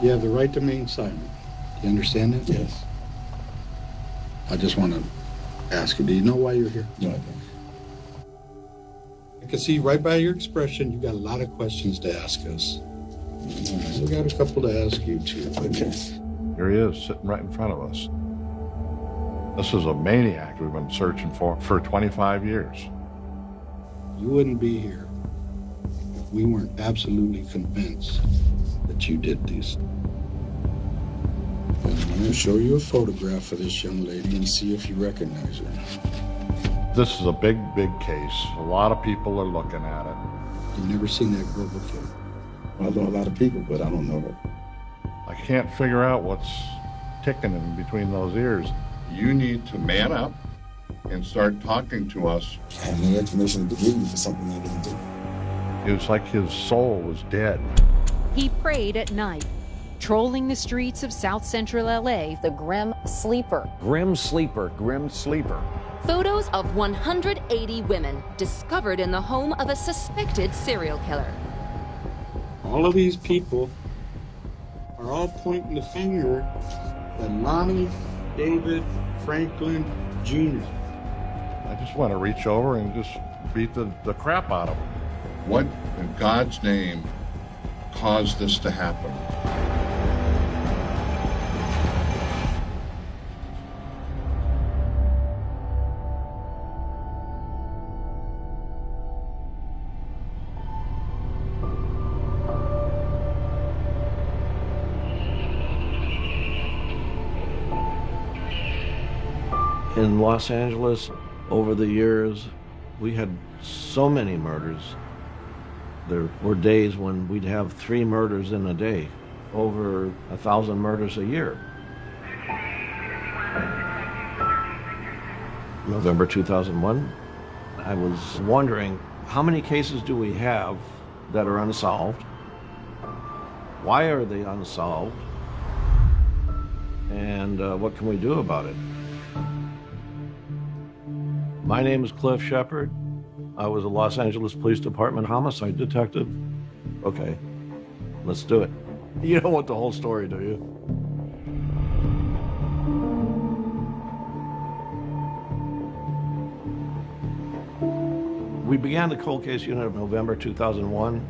You have the right to remain silent. You understand that? Yes. I just want to ask you, do you know why you're here? No, I don't. I can see right by your expression, you got a lot of questions to ask us. We got a couple to ask you, too. Okay. Here he is, sitting right in front of us. This is a maniac we've been searching for 25 years. You wouldn't be here if we weren't absolutely convinced that you did this. And I'm going to show you a photograph of this young lady and see if you recognize her. This is a big, big case. A lot of people are looking at it. You've never seen that girl before. I know a lot of people, but I don't know her. I can't figure out what's ticking in between those ears. You need to man up and start talking to us. I have no information to give you for something I didn't do. It was like his soul was dead. He prayed at night, trolling the streets of South Central LA. The Grim Sleeper. Grim Sleeper. Grim Sleeper. Photos of 180 women discovered in the home of a suspected serial killer. All of these people are all pointing the finger at Lonnie David Franklin Jr. I just want to reach over and just beat the crap out of him. What in God's name caused this to happen? In Los Angeles, over the years, we had so many murders. There were days when we'd have 3 murders in a day, over 1,000 murders a year. November 2001, I was wondering, how many cases do we have that are unsolved? Why are they unsolved? And what can we do about it? My name is Cliff Shepard. I was a Los Angeles Police Department homicide detective. Okay, let's do it. You don't want the whole story, do you? We began the cold case unit of November 2001.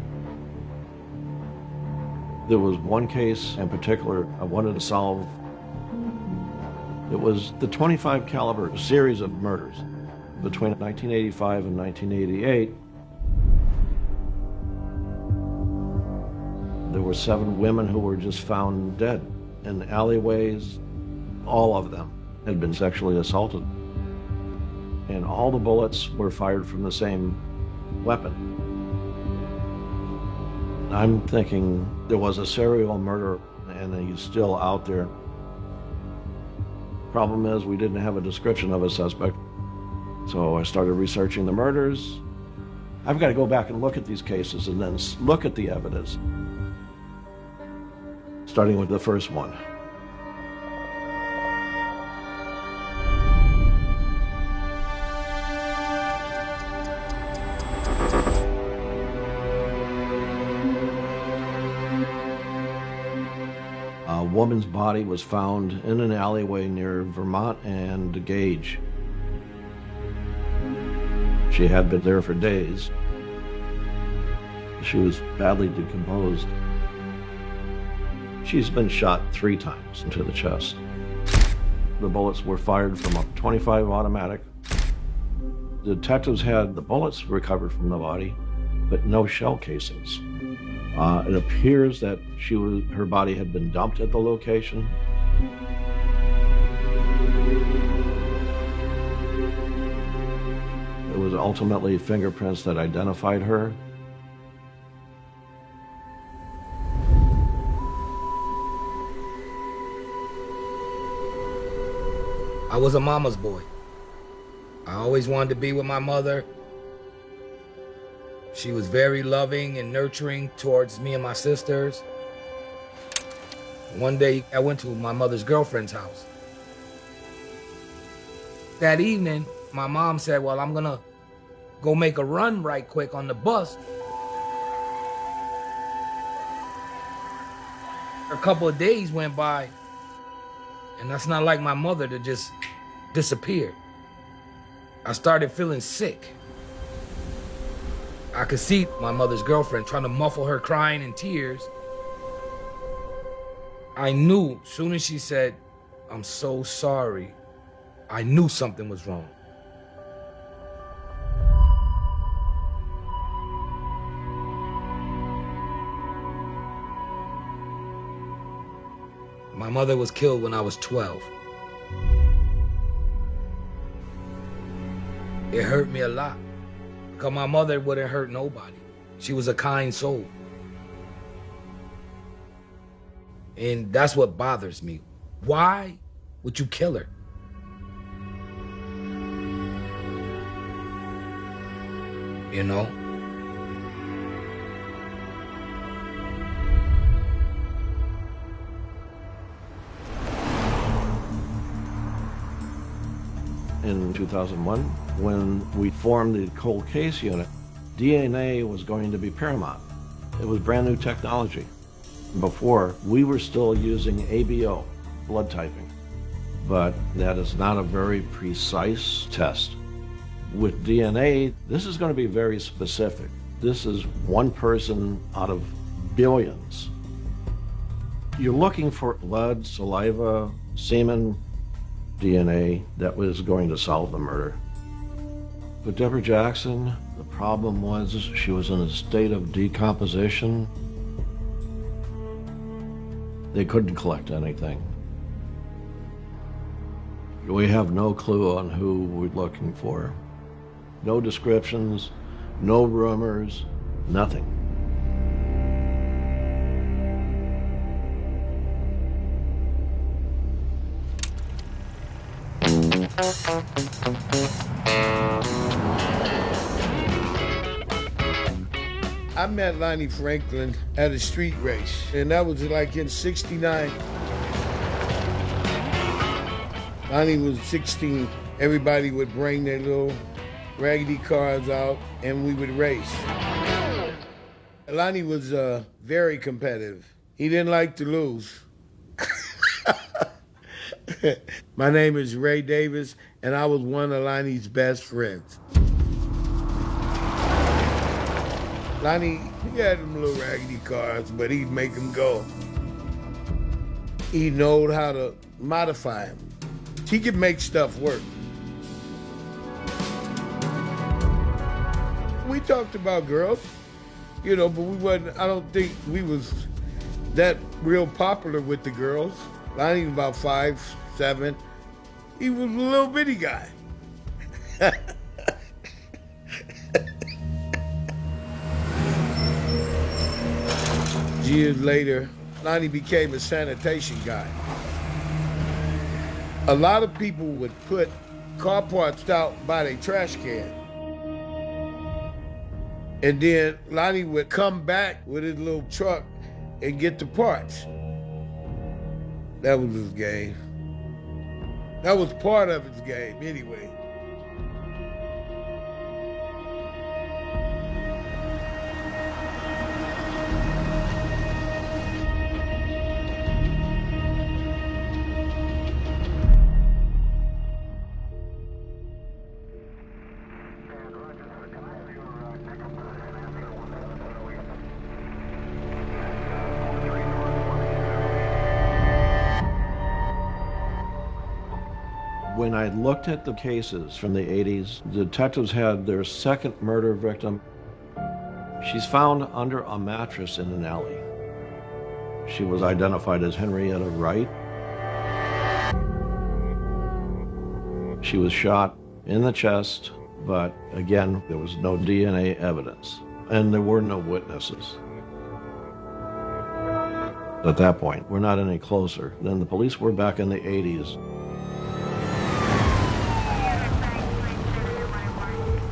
There was one case in particular I wanted to solve. It was the .25 caliber series of murders between 1985 and 1988. There were 7 women who were just found dead in alleyways. All of them had been sexually assaulted. And all the bullets were fired from the same weapon. I'm thinking there was a serial murderer and he's still out there. Problem is, we didn't have a description of a suspect. So I started researching the murders. I've got to go back and look at these cases and then look at the evidence. Starting with the first one. A woman's body was found in an alleyway near Vermont and Gage. She had been there for days. She was badly decomposed. She's been shot 3 times into the chest. The bullets were fired from a .25 automatic. The detectives had the bullets recovered from the body, but no shell casings. It appears that her body had been dumped at the location. It was ultimately fingerprints that identified her. I was a mama's boy. I always wanted to be with my mother. She was very loving and nurturing towards me and my sisters. One day, I went to my mother's girlfriend's house. That evening, my mom said, well, I'm gonna go make a run right quick on the bus. A couple of days went by, and that's not like my mother to just disappear. I started feeling sick. I could see my mother's girlfriend trying to muffle her crying and tears. I knew, as soon as she said, "I'm so sorry," I knew something was wrong. My mother was killed when I was 12. It hurt me a lot, because my mother wouldn't hurt nobody. She was a kind soul. And that's what bothers me. Why would you kill her? You know? In 2001, when we formed the cold case unit, DNA was going to be paramount. It was brand new technology. Before, we were still using ABO, blood typing, but that is not a very precise test. With DNA, this is going to be very specific. This is one person out of billions. You're looking for blood, saliva, semen, DNA that was going to solve the murder. But Deborah Jackson, the problem was she was in a state of decomposition. They couldn't collect anything. We have no clue on who we're looking for. No descriptions, no rumors, nothing. I met Lonnie Franklin at a street race, and that was like in '69. Lonnie was 16. Everybody would bring their little raggedy cars out, and we would race. Lonnie was very competitive. He didn't like to lose. My name is Ray Davis, and I was one of Lonnie's best friends. Lonnie, he had them little raggedy cars, but he'd make them go. He knowed how to modify them. He could make stuff work. We talked about girls, you know, but we wasn't, I don't think we was that real popular with the girls. Lonnie was about 5'7". He was a little bitty guy. Years later, Lonnie became a sanitation guy. A lot of people would put car parts out by their trash can. And then Lonnie would come back with his little truck and get the parts. That was his game. That was part of his game, anyway. When I looked at the cases from the 80s, the detectives had their second murder victim. She's found under a mattress in an alley. She was identified as Henrietta Wright. She was shot in the chest, but again, there was no DNA evidence, and there were no witnesses. At that point, we're not any closer than the police were back in the 80s.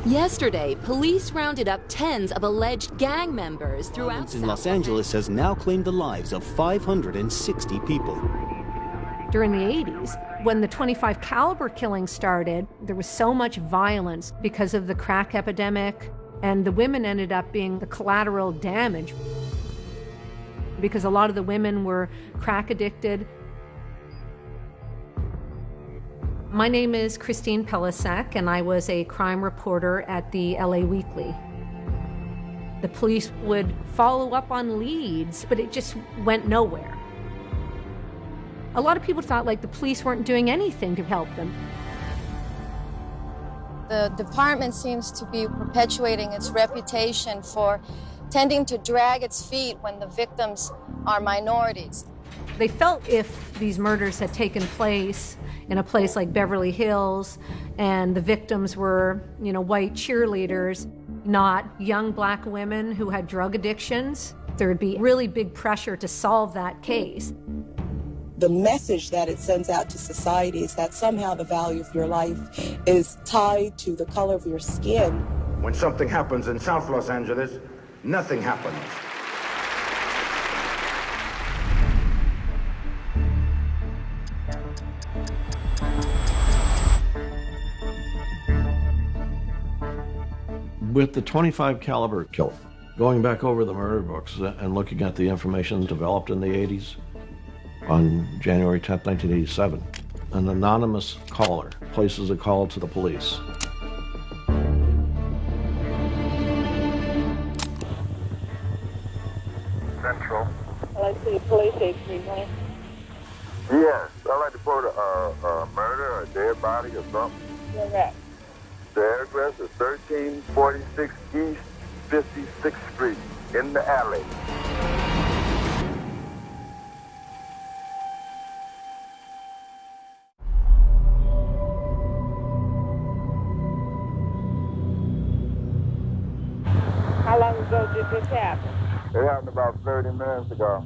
Yesterday, police rounded up tens of alleged gang members throughout Violence in Los Angeles has now claimed the lives of 560 people. During the 80s, when the .25 caliber killing started, there was so much violence because of the crack epidemic, and the women ended up being the collateral damage. because a lot of the women were crack addicted. My name is Christine Pelisek, and I was a crime reporter at the LA Weekly. The police would follow up on leads, but it just went nowhere. A lot of people thought like the police weren't doing anything to help them. The department seems to be perpetuating its reputation for tending to drag its feet when the victims are minorities. They felt if these murders had taken place in a place like Beverly Hills and the victims were, white cheerleaders, not young black women who had drug addictions, there would be really big pressure to solve that case. The message that it sends out to society is that somehow the value of your life is tied to the color of your skin. When something happens in South Los Angeles, nothing happens. With the .25 caliber killer, going back over the murder books and looking at the information developed in the 80s, on January 10, 1987, an anonymous caller places a call to the police. Central. I'd like to see police 831. Yes, I'd like to report a murder or a dead body or something. Where at? The address is 1346 East 56th Street in the alley. How long ago did this happen? It happened about 30 minutes ago.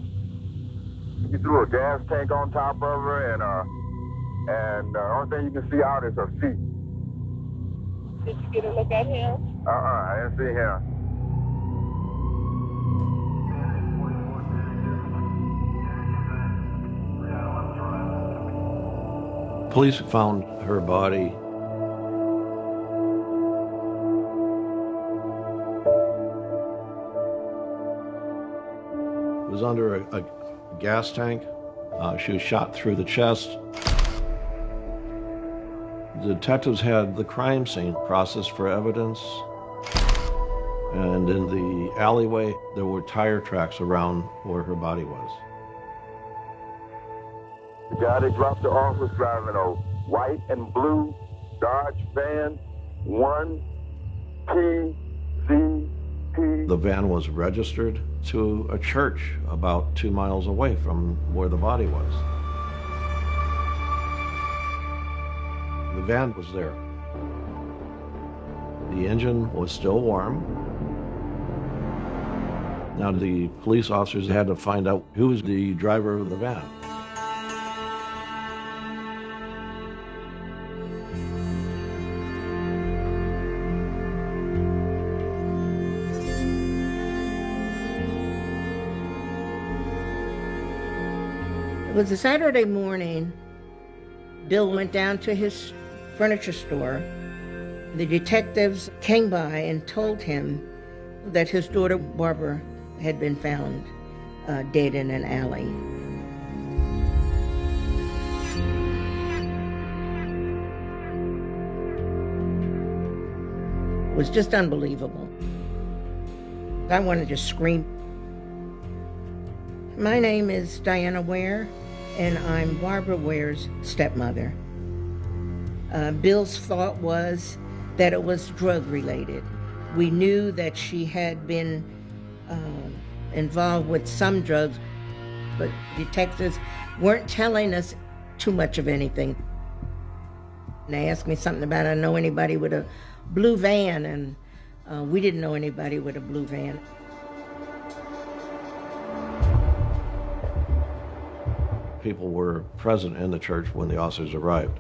He threw a gas tank on top of her, and the only thing you can see out is her feet. Did you get a look at him? I didn't see him. Police found her body was under a gas tank. She was shot through the chest. The detectives had the crime scene processed for evidence. And in the alleyway, there were tire tracks around where her body was. The guy that dropped her off was driving a white and blue Dodge van 1PZP. The van was registered to a church about 2 miles away from where the body was. The van was there. The engine was still warm. Now the police officers had to find out who was the driver of the van. It was a Saturday morning. Bill went down to his furniture store. The detectives came by and told him that his daughter, Barbara, had been found dead in an alley. It was just unbelievable. I wanted to scream. My name is Diana Ware, and I'm Barbara Ware's stepmother. Bill's thought was that it was drug-related. We knew that she had been involved with some drugs, but detectives weren't telling us too much of anything. And they asked me something about, I know anybody with a blue van, and we didn't know anybody with a blue van. People were present in the church when the officers arrived.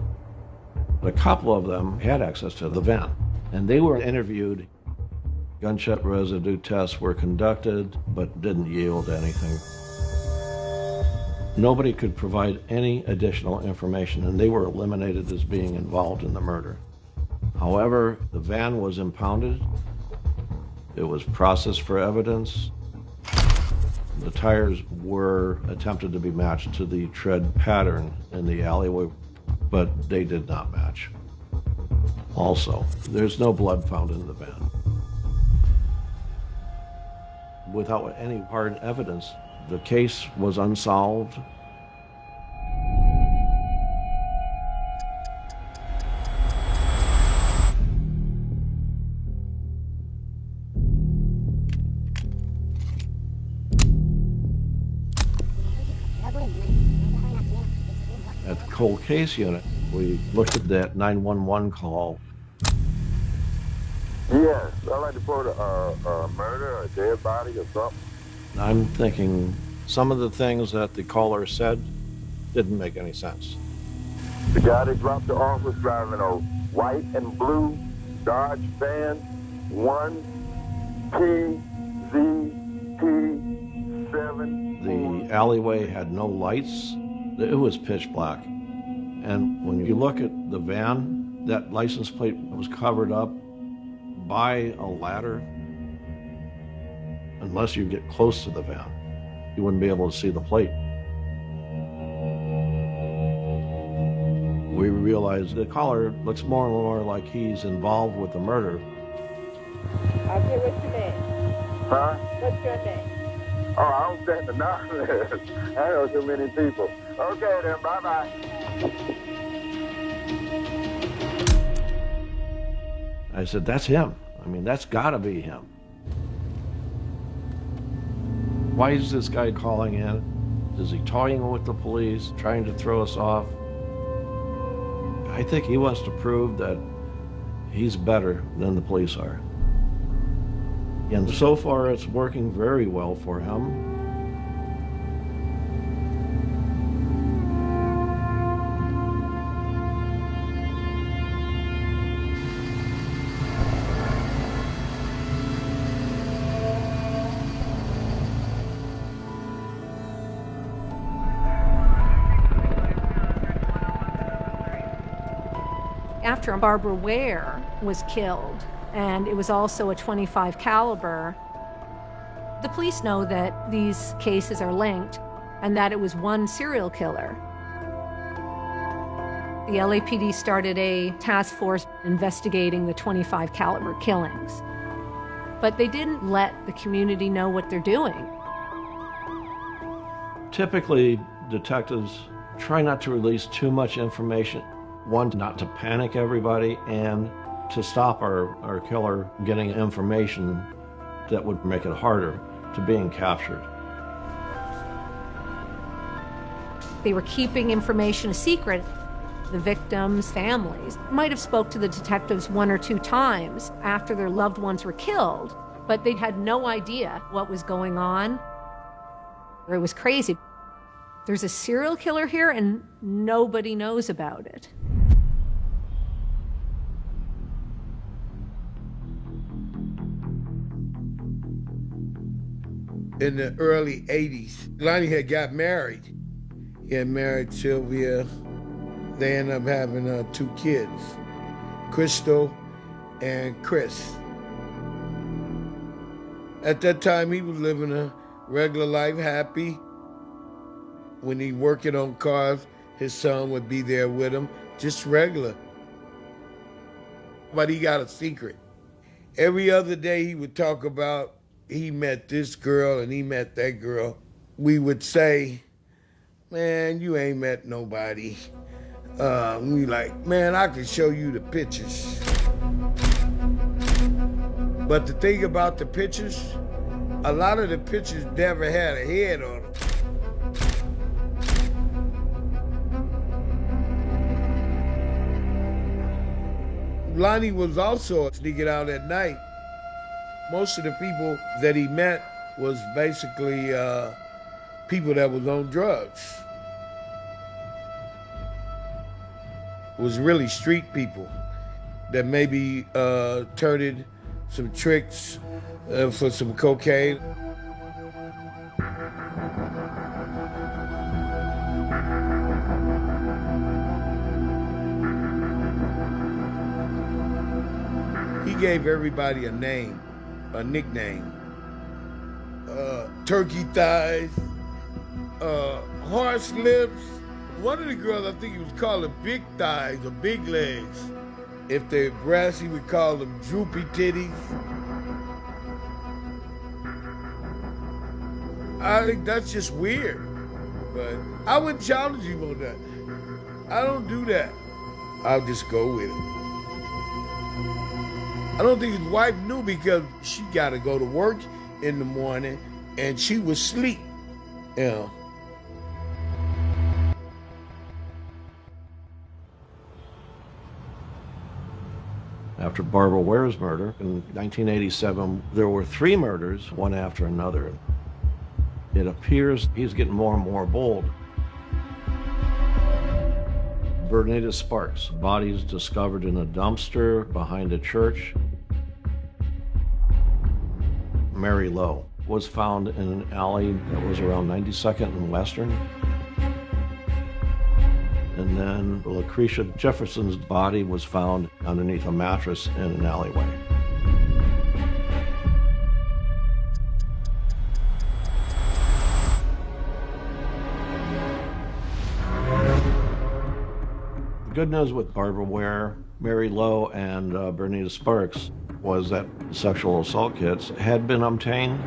A couple of them had access to the van, and they were interviewed. Gunshot residue tests were conducted, but didn't yield anything. Nobody could provide any additional information, and they were eliminated as being involved in the murder. However, the van was impounded. It was processed for evidence. The tires were attempted to be matched to the tread pattern in the alleyway, but they did not match. Also, there's no blood found in the van. Without any hard evidence, the case was unsolved. At the cold case unit, we looked at that 911 call. Yes, I'd like to report a murder, a dead body, or something. I'm thinking some of the things that the caller said didn't make any sense. The guy that dropped her off was driving a white and blue Dodge van, 1PZT7. The alleyway had no lights. It was pitch black. And when you look at the van, that license plate was covered up by a ladder. Unless you get close to the van, you wouldn't be able to see the plate. We realized the caller looks more and more like he's involved with the murder. Okay, what's your name? Huh? What's your name? Oh, I don't stand anonymous. I know too many people. Okay then, bye-bye. I said, that's him. I mean, that's gotta be him. Why is this guy calling in? Is he toying with the police, trying to throw us off? I think he wants to prove that he's better than the police are. And so far, it's working very well for him. After Barbara Ware was killed, and it was also a .25 caliber, the police know that these cases are linked and that it was one serial killer. The LAPD started a task force investigating the .25 caliber killings, but they didn't let the community know what they're doing. Typically, detectives try not to release too much information. One, not to panic everybody, and to stop our killer getting information that would make it harder to being captured. They were keeping information a secret. The victims' families might have spoke to the detectives 1 or 2 times after their loved ones were killed, but they had no idea what was going on. It was crazy. There's a serial killer here and nobody knows about it. In the early 80s, Lonnie had got married. He had married Sylvia. They ended up having 2 kids, Crystal and Chris. At that time, he was living a regular life, happy. When he working on cars, his son would be there with him, just regular. But he got a secret. Every other day he would talk about he met this girl and he met that girl. We would say, man, you ain't met nobody. We like, man, I can show you the pictures. But the thing about the pictures, a lot of the pictures never had a head on them. Lonnie was also sneaking out at night. Most of the people that he met was basically people that was on drugs. It was really street people that maybe turned some tricks for some cocaine. He gave everybody a name, a nickname. turkey thighs, horse lips. One of the girls, I think he was calling big thighs or big legs. If they're breasts, he would call them droopy titties. I think that's just weird, but I wouldn't challenge you on that. I don't do that. I'll just go with it. I don't think his wife knew because she got to go to work in the morning and she was asleep. Yeah. After Barbara Ware's murder in 1987, there were 3 murders, one after another. It appears he's getting more and more bold. Bernita Sparks, bodies discovered in a dumpster behind a church. Mary Lowe was found in an alley that was around 92nd and Western. And then Lucretia Jefferson's body was found underneath a mattress in an alleyway. The good news with Barbara Ware, Mary Lowe, and Bernita Sparks was that sexual assault kits had been obtained.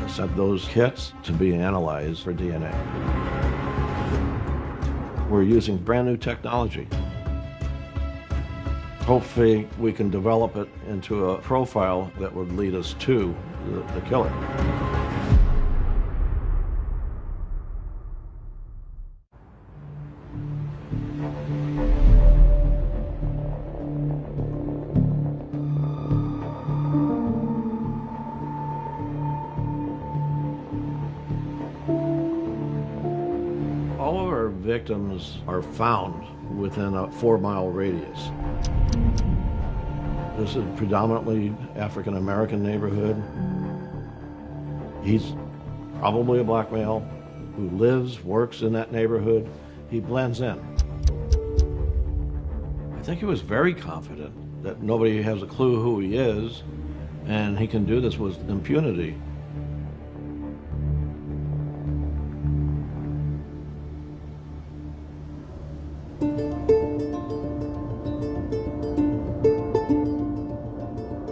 Sent those kits to be analyzed for DNA. We're using brand new technology. Hopefully we can develop it into a profile that would lead us to the killer. Victims are found within a 4-mile radius. This is a predominantly African-American neighborhood. He's probably a black male who lives, works in that neighborhood. He blends in. I think he was very confident that nobody has a clue who he is, and he can do this with impunity.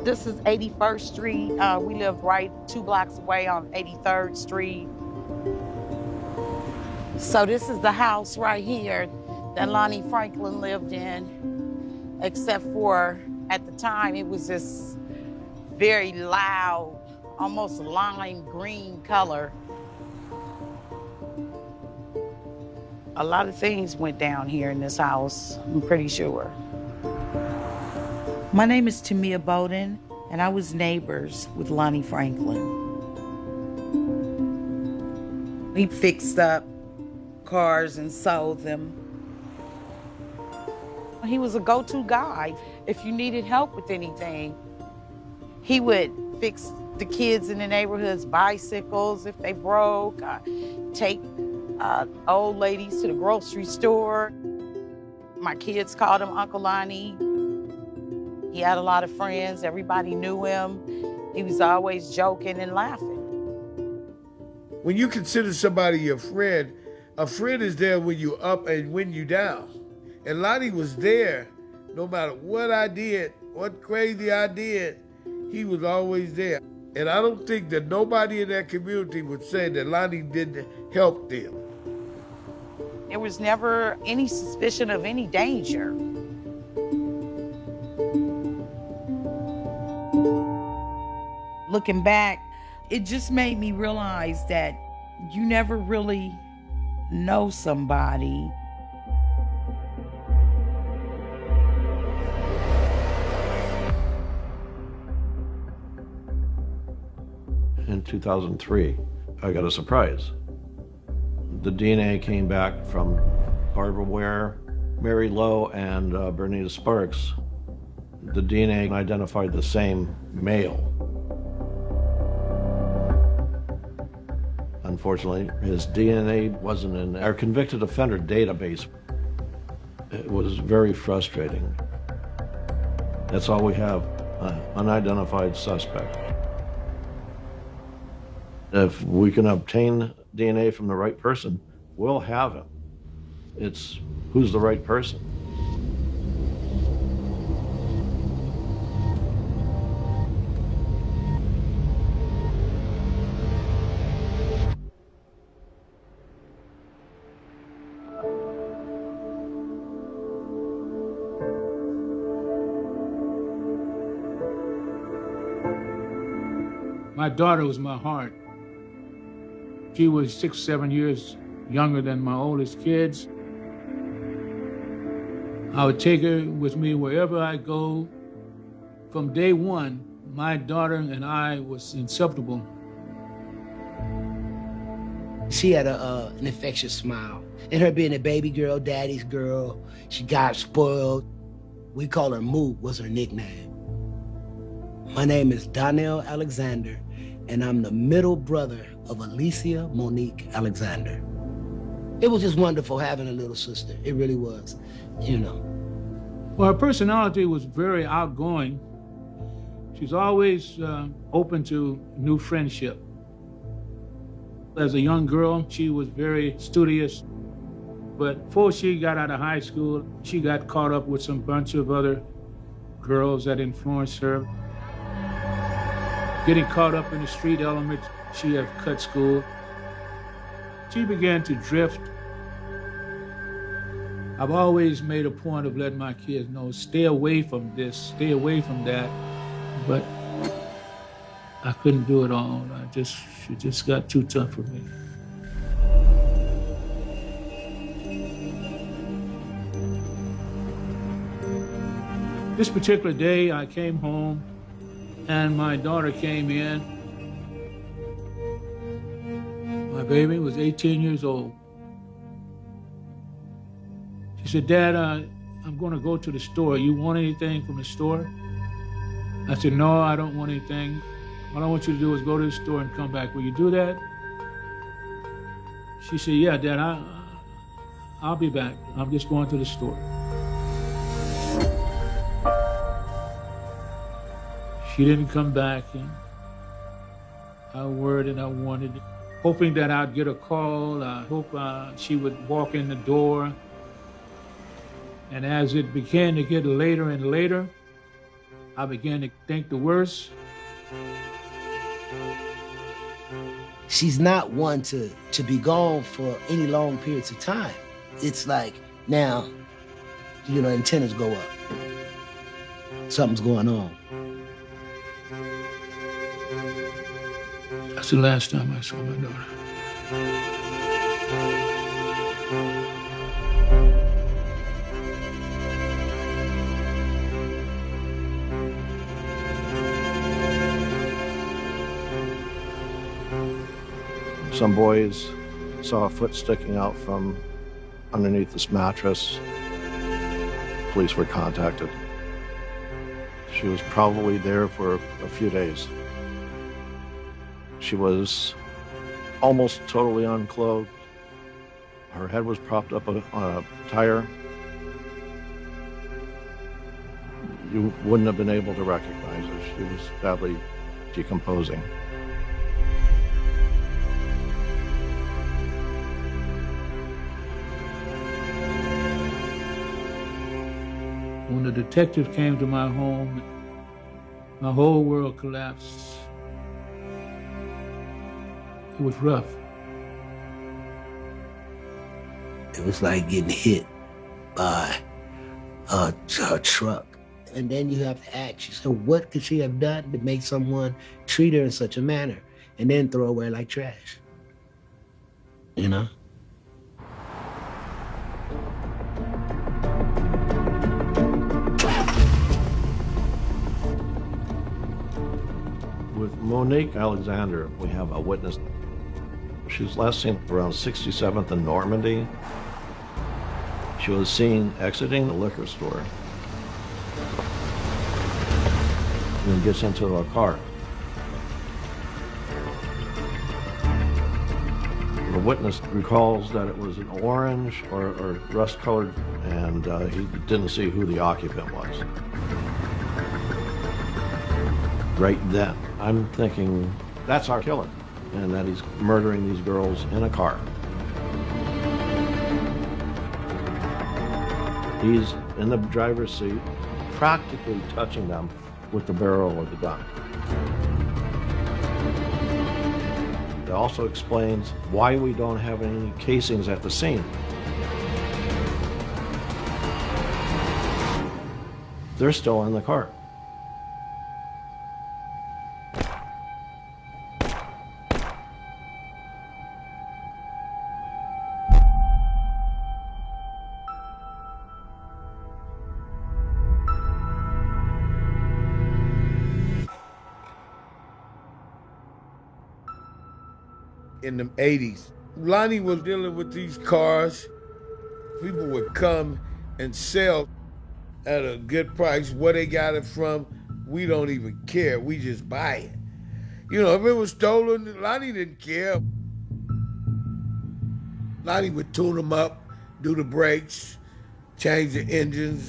This is 81st Street. We live right 2 blocks away on 83rd Street. So this is the house right here that Lonnie Franklin lived in, except for at the time it was this very loud, almost lime green color. A lot of things went down here in this house, I'm pretty sure. My name is Tamia Bowden, and I was neighbors with Lonnie Franklin. He fixed up cars and sold them. He was a go-to guy. If you needed help with anything, he would fix the kids in the neighborhood's bicycles if they broke, take old ladies to the grocery store. My kids called him Uncle Lonnie. He had a lot of friends. Everybody knew him. He was always joking and laughing. When you consider somebody a friend is there when you up and when you down. And Lonnie was there no matter what I did, what crazy I did, he was always there. And I don't think that nobody in that community would say that Lonnie didn't help them. There was never any suspicion of any danger. Looking back, it just made me realize that you never really know somebody. In 2003, I got a surprise. The DNA came back from Barbara Ware, Mary Lowe, and Bernita Sparks. The DNA identified the same male. Unfortunately, his DNA wasn't in our convicted offender database. It was very frustrating. That's all we have. an unidentified suspect. If we can obtain DNA from the right person, we'll have him. It's who's the right person. My daughter was my heart. She was 6, 7 years younger than my oldest kids. I would take her with me wherever I go. From day one, my daughter and I was inseparable. She had an infectious smile. And her being a baby girl, daddy's girl, she got spoiled. We call her Moo, was her nickname. My name is Donnell Alexander, and I'm the middle brother of Alicia Monique Alexander. It was just wonderful having a little sister. It really was, you know. Well, her personality was very outgoing. She's always open to new friendship. As a young girl, she was very studious. But before she got out of high school, she got caught up with some bunch of other girls that influenced her. Getting caught up in the street elements, she had cut school. She began to drift. I've always made a point of letting my kids know, stay away from this, stay away from that. But I couldn't do it all. She just got too tough for me. This particular day, I came home and my daughter came in. My baby was 18 years old. She said, Dad, I'm going to go to the store. You want anything from the store? I said, no, I don't want anything. All I want you to do is go to the store and come back. Will you do that? She said, yeah, Dad, I'll be back. I'm just going to the store. She didn't come back, and I worried and I wanted, hoping that I'd get a call. I hope she would walk in the door. And as it began to get later and later, I began to think the worst. She's not one to be gone for any long periods of time. It's like, now, antennas go up. Something's going on. That's the last time I saw my daughter. Some boys saw a foot sticking out from underneath this mattress. Police were contacted. She was probably there for a few days. She was almost totally unclothed. Her head was propped up on a tire. You wouldn't have been able to recognize her. She was badly decomposing. When the detective came to my home, my whole world collapsed. It was rough. It was like getting hit by a truck. And then you have to ask yourself, what could she have done to make someone treat her in such a manner and then throw away like trash? You know? With Monique Alexander, we have a witness. She was last seen around 67th and Normandy. She was seen exiting the liquor store and then gets into a car. The witness recalls that it was an orange or rust-colored, and he didn't see who the occupant was. Right then, I'm thinking, that's our killer, and that he's murdering these girls in a car. He's in the driver's seat, practically touching them with the barrel of the gun. It also explains why we don't have any casings at the scene. They're still in the car. In the 80s, Lonnie was dealing with these cars. People would come and sell at a good price. Where they got it from, we don't even care. We just buy it. You know, if it was stolen, Lonnie didn't care. Lonnie would tune them up, do the brakes, change the engines,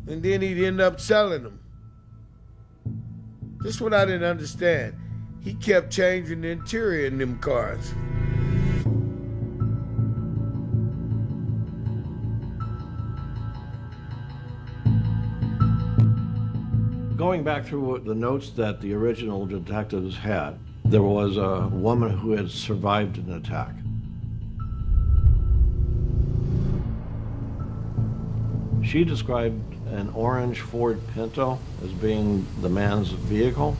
and then he'd end up selling them. This is what I didn't understand. He kept changing the interior in them cars. Going back through the notes that the original detectives had, there was a woman who had survived an attack. She described an orange Ford Pinto as being the man's vehicle.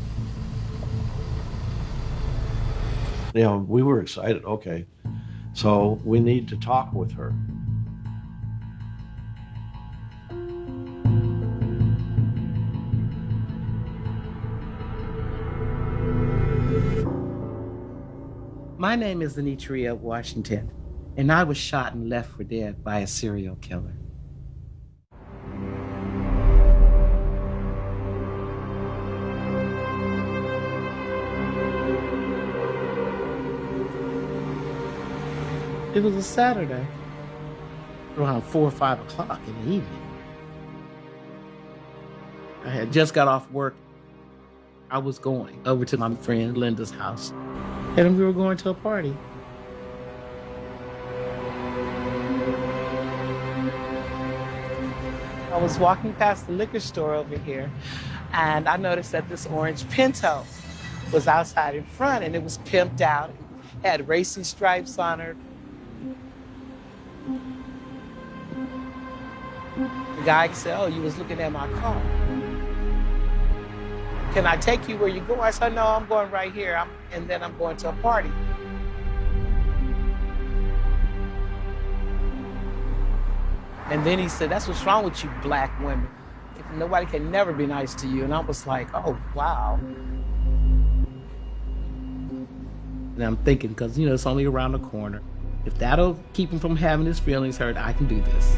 You know, we were excited, okay, so we need to talk with her. My name is Anitria Washington, and I was shot and left for dead by a serial killer. It was a Saturday, around 4 or 5 o'clock in the evening. I had just got off work. I was going over to my friend Linda's house, and we were going to a party. I was walking past the liquor store over here, and I noticed that this orange Pinto was outside in front, and it was pimped out. It had racing stripes on her. The guy said, "Oh, you was looking at my car. Can I take you where you go?" I said, "No, I'm going right here, and then I'm going to a party." And then he said, "That's what's wrong with you black women. Nobody can never be nice to you." And I was like, oh, wow. And I'm thinking, because, it's only around the corner. If that'll keep him from having his feelings hurt, I can do this.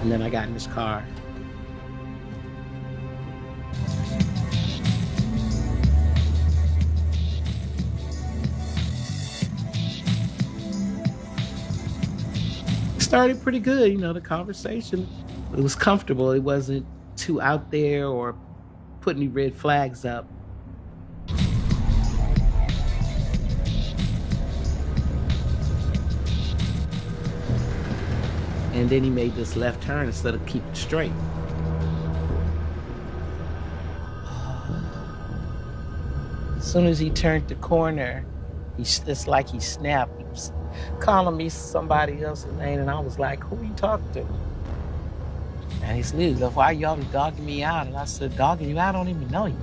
And then I got in his car. It started pretty good, the conversation. It was comfortable. It wasn't too out there or put any red flags up. And then he made this left turn instead of keeping straight. As soon as he turned the corner, it's like he snapped. He was calling me somebody else's name, and I was like, "Who are you talking to?" And he said, "Why y'all dogging me out?" And I said, "Dogging you? I don't even know you."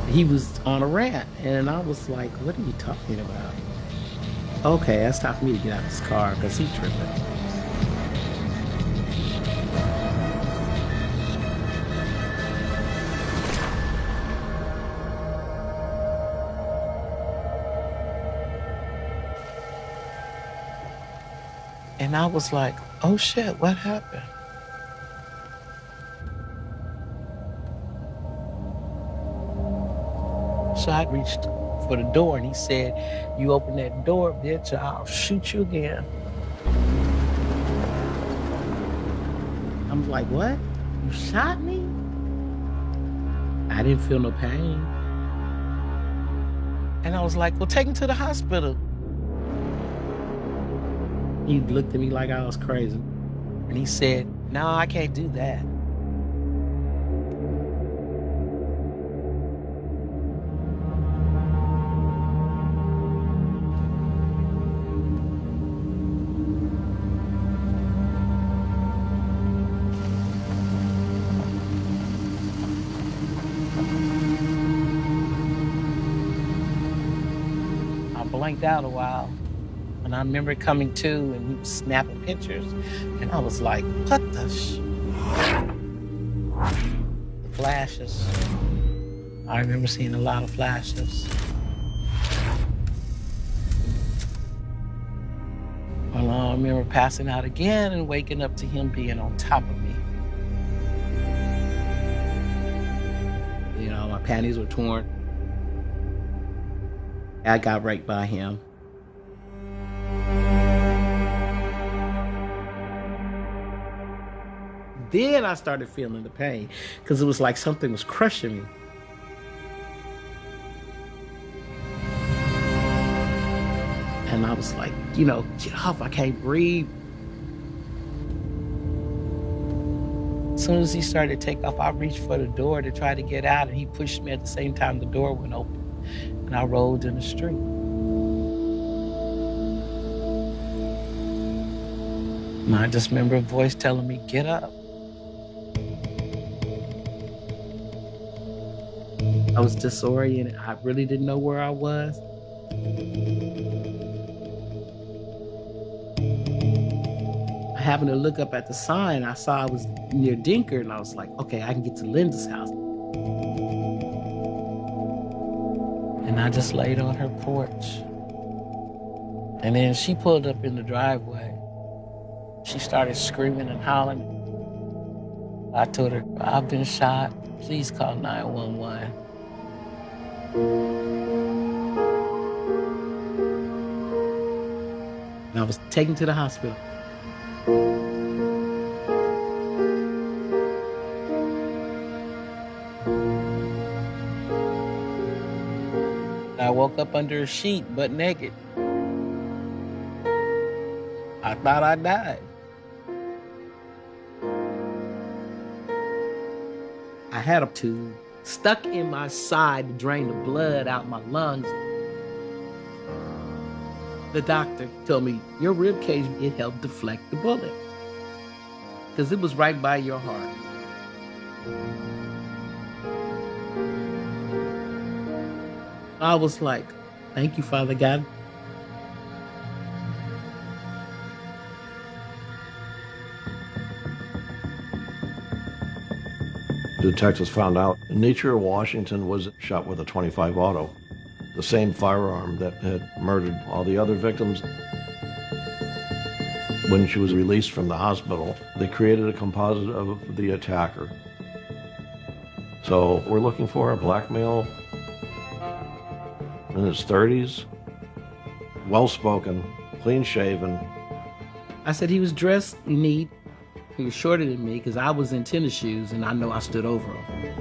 He was on a rant, and I was like, "What are you talking about?" Okay, that's time for me to get out of this car because he's tripping. And I was like, oh shit, what happened? So I reached for the door, and he said, "You open that door, bitch, I'll shoot you again." I'm like, what? You shot me? I didn't feel no pain. And I was like, well, take him to the hospital. He looked at me like I was crazy. And he said, no, I can't do that. I blanked out a while. And I remember coming to and we were snapping pictures. And I was like, what the The flashes. I remember seeing a lot of flashes. Well, I remember passing out again and waking up to him being on top of me. You know, my panties were torn. I got raped by him. Then I started feeling the pain because it was like something was crushing me. And I was like, you know, get off, I can't breathe. As soon as he started to take off, I reached for the door to try to get out, and he pushed me at the same time the door went open. And I rolled in the street. And I just remember a voice telling me, get up. I was disoriented. I really didn't know where I was. I happened to look up at the sign. I saw I was near Dinker, and I was like, okay, I can get to Linda's house. And I just laid on her porch. And then she pulled up in the driveway. She started screaming and hollering. I told her, I've been shot. Please call 911. And I was taken to the hospital. I woke up under a sheet, butt naked. I thought I died. I had a tube stuck in my side to drain the blood out my lungs. The doctor told me, your rib cage, it helped deflect the bullet because it was right by your heart. I was like, thank you, Father God. Detectives found out Anitra Washington was shot with a .25 auto, the same firearm that had murdered all the other victims. When she was released from the hospital, they created a composite of the attacker. So we're looking for a black male in his 30s, well-spoken, clean-shaven. I said he was dressed neat. He was shorter than me because I was in tennis shoes and I know I stood over him.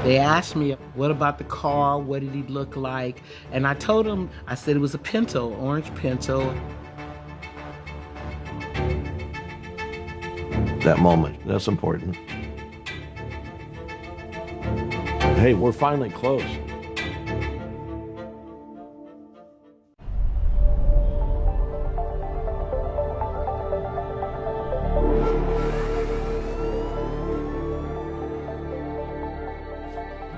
They asked me, what about the car? What did he look like? And I told them, I said it was a Pinto, orange Pinto. That moment, that's important. Hey, we're finally close.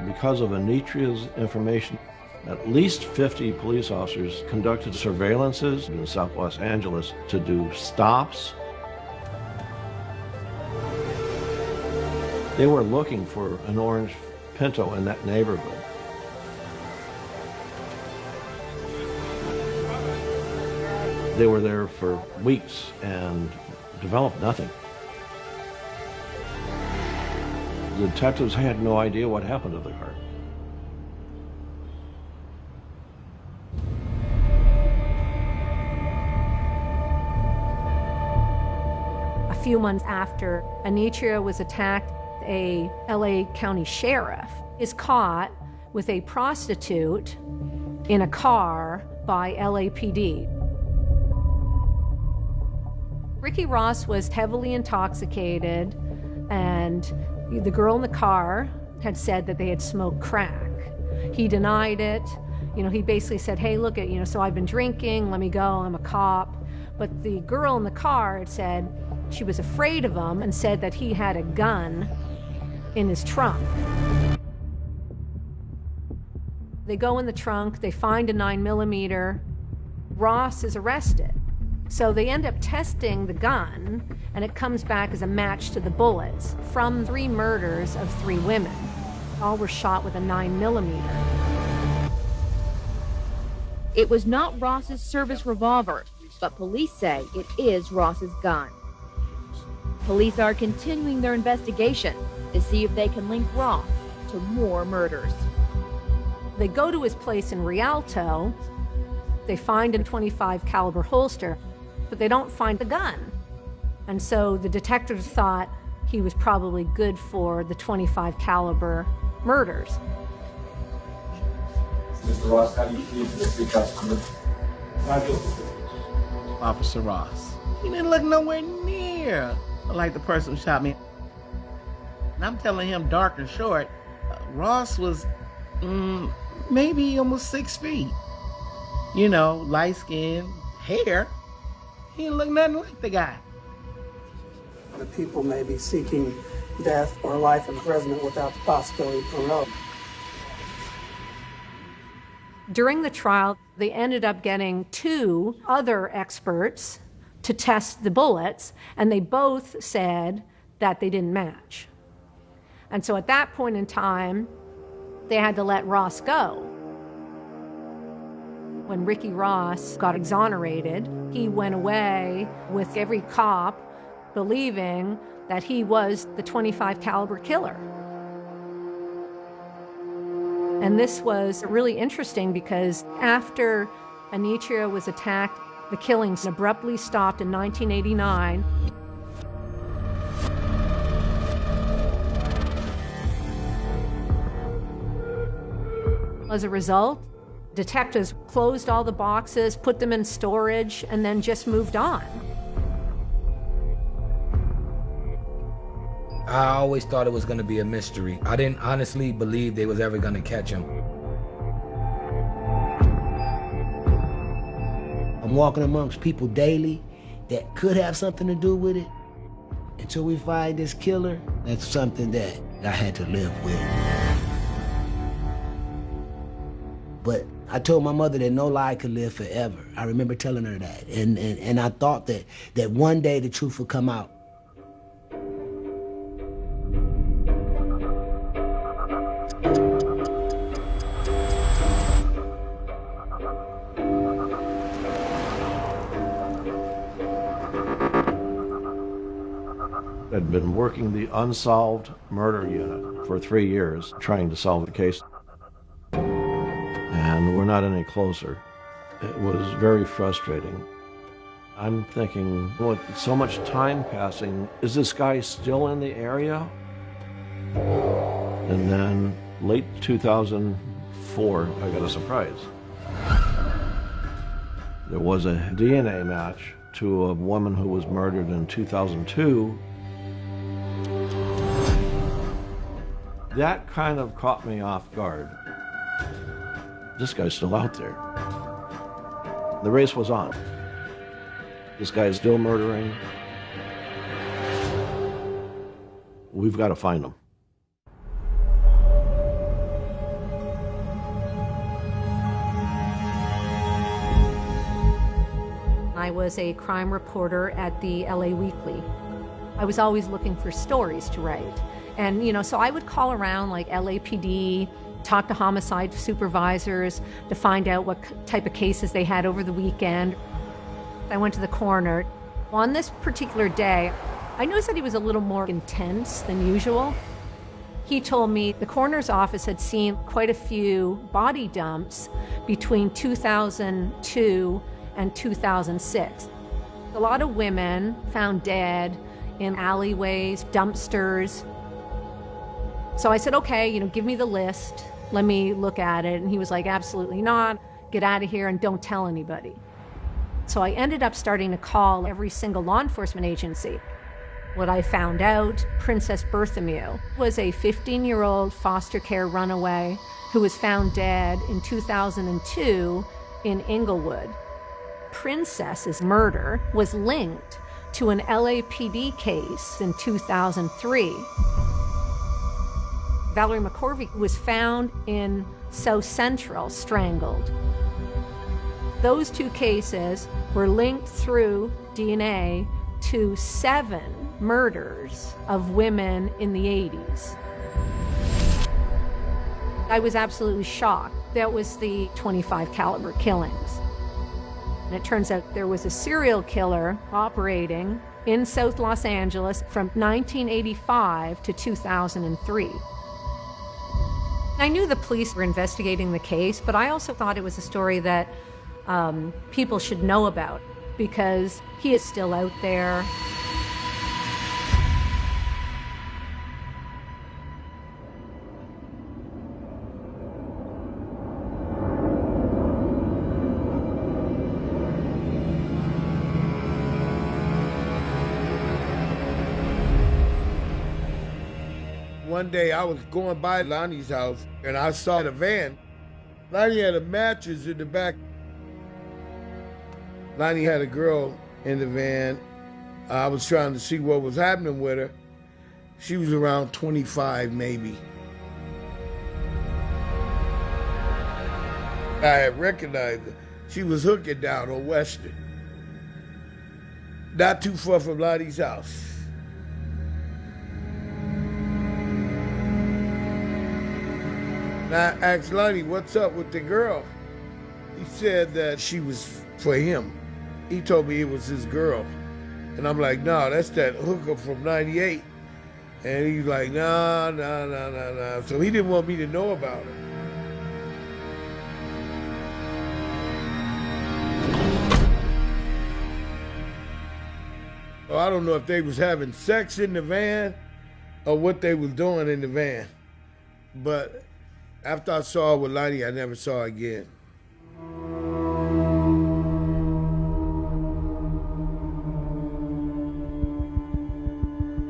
Because of Anitria's information, at least 50 police officers conducted surveillances in South Los Angeles to do stops. They were looking for an orange Pinto in that neighborhood. They were there for weeks and developed nothing. The detectives had no idea what happened to the car. few months after Anitra was attacked, a LA County sheriff is caught with a prostitute in a car by LAPD. Ricky Ross was heavily intoxicated, and the girl in the car had said that they had smoked crack. He denied it. He basically said, hey, look at, so I've been drinking, let me go, I'm a cop. But the girl in the car had said she was afraid of him and said that he had a gun in his trunk. They go in the trunk, they find a 9mm. Ross is arrested. So they end up testing the gun, and it comes back as a match to the bullets from 3 murders of 3 women. All were shot with a 9mm. It was not Ross's service revolver, but police say it is Ross's gun. Police are continuing their investigation to see if they can link Ross to more murders. They go to his place in Rialto. They find a .25 caliber holster, but they don't find the gun. And so the detectives thought he was probably good for the .25 caliber murders. Mr. Ross, how do you feel for the 3 customers? Officer Ross. He didn't look nowhere near like the person who shot me. And I'm telling him dark and short. Ross was maybe almost 6 feet. Light skin, hair. He didn't look nothing like the guy. The people may be seeking death or life imprisonment without the possibility of parole. During the trial, they ended up getting 2 other experts to test the bullets, and they both said that they didn't match. And so at that point in time, they had to let Ross go. When Ricky Ross got exonerated, he went away with every cop believing that he was the .25 caliber killer. And this was really interesting because after Anitra was attacked, the killings abruptly stopped in 1989. As a result, detectives closed all the boxes, put them in storage, and then just moved on. I always thought it was going to be a mystery. I didn't honestly believe they was ever going to catch him. I'm walking amongst people daily that could have something to do with it. Until we find this killer, that's something that I had to live with. But I told my mother that no lie could live forever. I remember telling her that. And I thought that one day the truth would come out. I'd been working the unsolved murder unit for 3 years, trying to solve the case. And we're not any closer. It was very frustrating. I'm thinking, with so much time passing, is this guy still in the area? And then late 2004, I got a surprise. There was a DNA match to a woman who was murdered in 2002. That kind of caught me off guard. This guy's still out there. The race was on. This guy's still murdering. We've got to find him. I was a crime reporter at the LA Weekly. I was always looking for stories to write. And, so I would call around like LAPD, talk to homicide supervisors to find out what type of cases they had over the weekend. I went to the coroner. On this particular day, I noticed that he was a little more intense than usual. He told me the coroner's office had seen quite a few body dumps between 2002 and 2006. A lot of women found dead in alleyways, dumpsters. So I said, okay, give me the list. Let me look at it. And he was like, absolutely not. Get out of here and don't tell anybody. So I ended up starting to call every single law enforcement agency. What I found out, Princess Berthomew was a 15-year-old foster care runaway who was found dead in 2002 in Inglewood. Princess's murder was linked to an LAPD case in 2003. Valerie McCorvey was found in South Central, strangled. Those two cases were linked through DNA to 7 murders of women in the 80s. I was absolutely shocked. That was the .25 caliber killings. And it turns out there was a serial killer operating in South Los Angeles from 1985 to 2003. I knew the police were investigating the case, but I also thought it was a story that people should know about because he is still out there. One day I was going by Lonnie's house and I saw the van. Lonnie had a mattress in the back. Lonnie had a girl in the van. I was trying to see what was happening with her. She was around 25 maybe. I had recognized her. She was hooking down on Western. Not too far from Lonnie's house. And I asked Lonnie, what's up with the girl? He said that she was for him. He told me it was his girl. And I'm like, no, that's that hooker from 98. And he's like, no. So he didn't want me to know about her. Well, I don't know if they was having sex in the van or what they was doing in the van. But after I saw her with Lonnie, I never saw her again.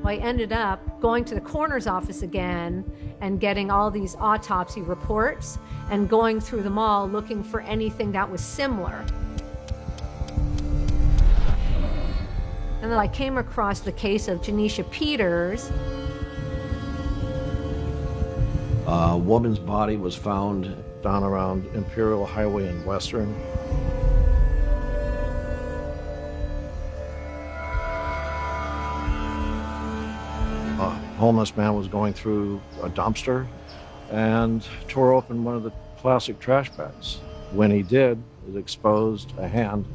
I ended up going to the coroner's office again and getting all these autopsy reports and going through them all looking for anything that was similar. And then I came across the case of Janisha Peters. A woman's body was found down around Imperial Highway in Western. A homeless man was going through a dumpster and tore open one of the plastic trash bags. When he did, it exposed a hand.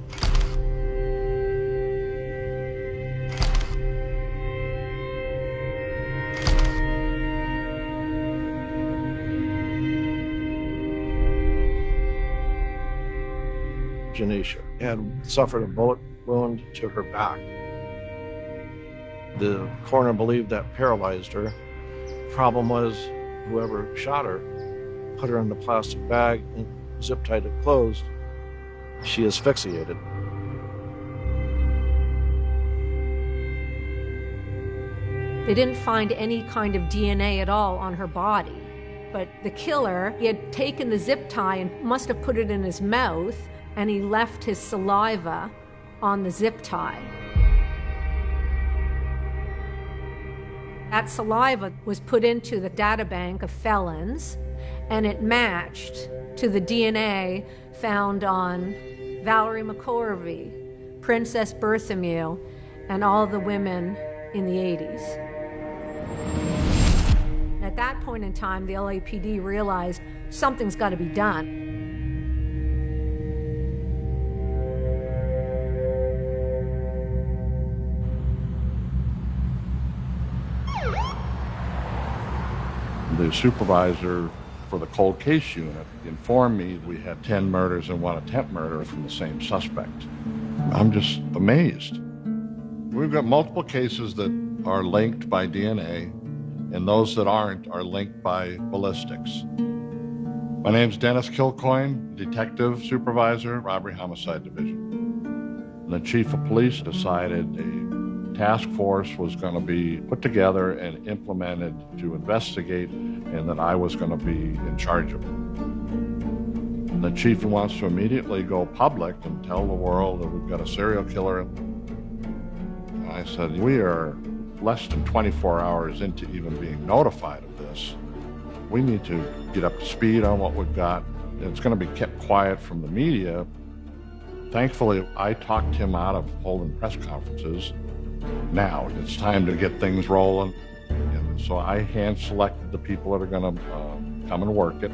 Janisha had suffered a bullet wound to her back. The coroner believed that paralyzed her. Problem was, whoever shot her put her in the plastic bag and zip tied it closed. She asphyxiated. They didn't find any kind of DNA at all on her body. But the killer, he had taken the zip tie and must have put it in his mouth, and he left his saliva on the zip tie. That saliva was put into the databank of felons, and it matched to the DNA found on Valerie McCorvey, Princess Berthomew, and all the women in the 80s. At that point in time, the LAPD realized something's got to be done. The supervisor for the cold case unit informed me we had 10 murders and 1 attempt murder from the same suspect. I'm just amazed. We've got multiple cases that are linked by DNA, and those that aren't are linked by ballistics. My name's Dennis Kilcoyne, Detective Supervisor, Robbery Homicide Division. And the Chief of Police decided a task force was going to be put together and implemented to investigate, and that I was going to be in charge of it. And the chief wants to immediately go public and tell the world that we've got a serial killer. And I said, we are less than 24 hours into even being notified of this. We need to get up to speed on what we've got. It's going to be kept quiet from the media. Thankfully, I talked him out of holding press conferences. Now it's time to get things rolling. And so I hand-selected the people that are going to come and work it.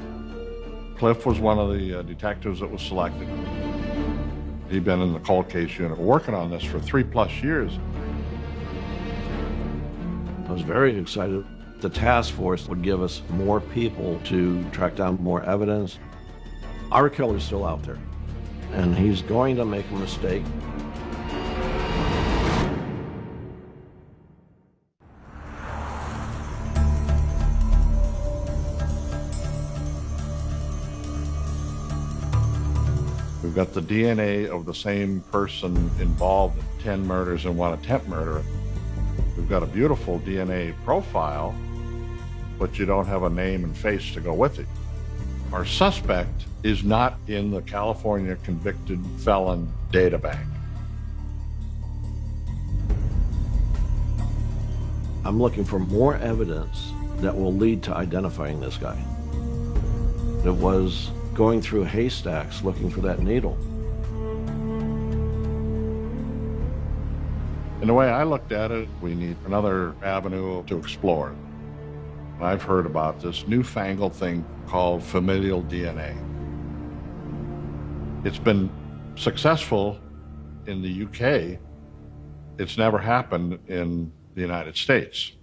Cliff was one of the detectives that was selected. He'd been in the cold case unit working on this for 3+ years. I was very excited. The task force would give us more people to track down more evidence. Our killer's still out there, and he's going to make a mistake. We've got the DNA of the same person involved in 10 murders and 1 attempt murder. We've got a beautiful DNA profile, but you don't have a name and face to go with it. Our suspect is not in the California Convicted Felon Data Bank. I'm looking for more evidence that will lead to identifying this guy. It was going through haystacks looking for that needle. In the way I looked at it, we need another avenue to explore. I've heard about this newfangled thing called familial DNA. It's been successful in the UK. It's never happened in the United States.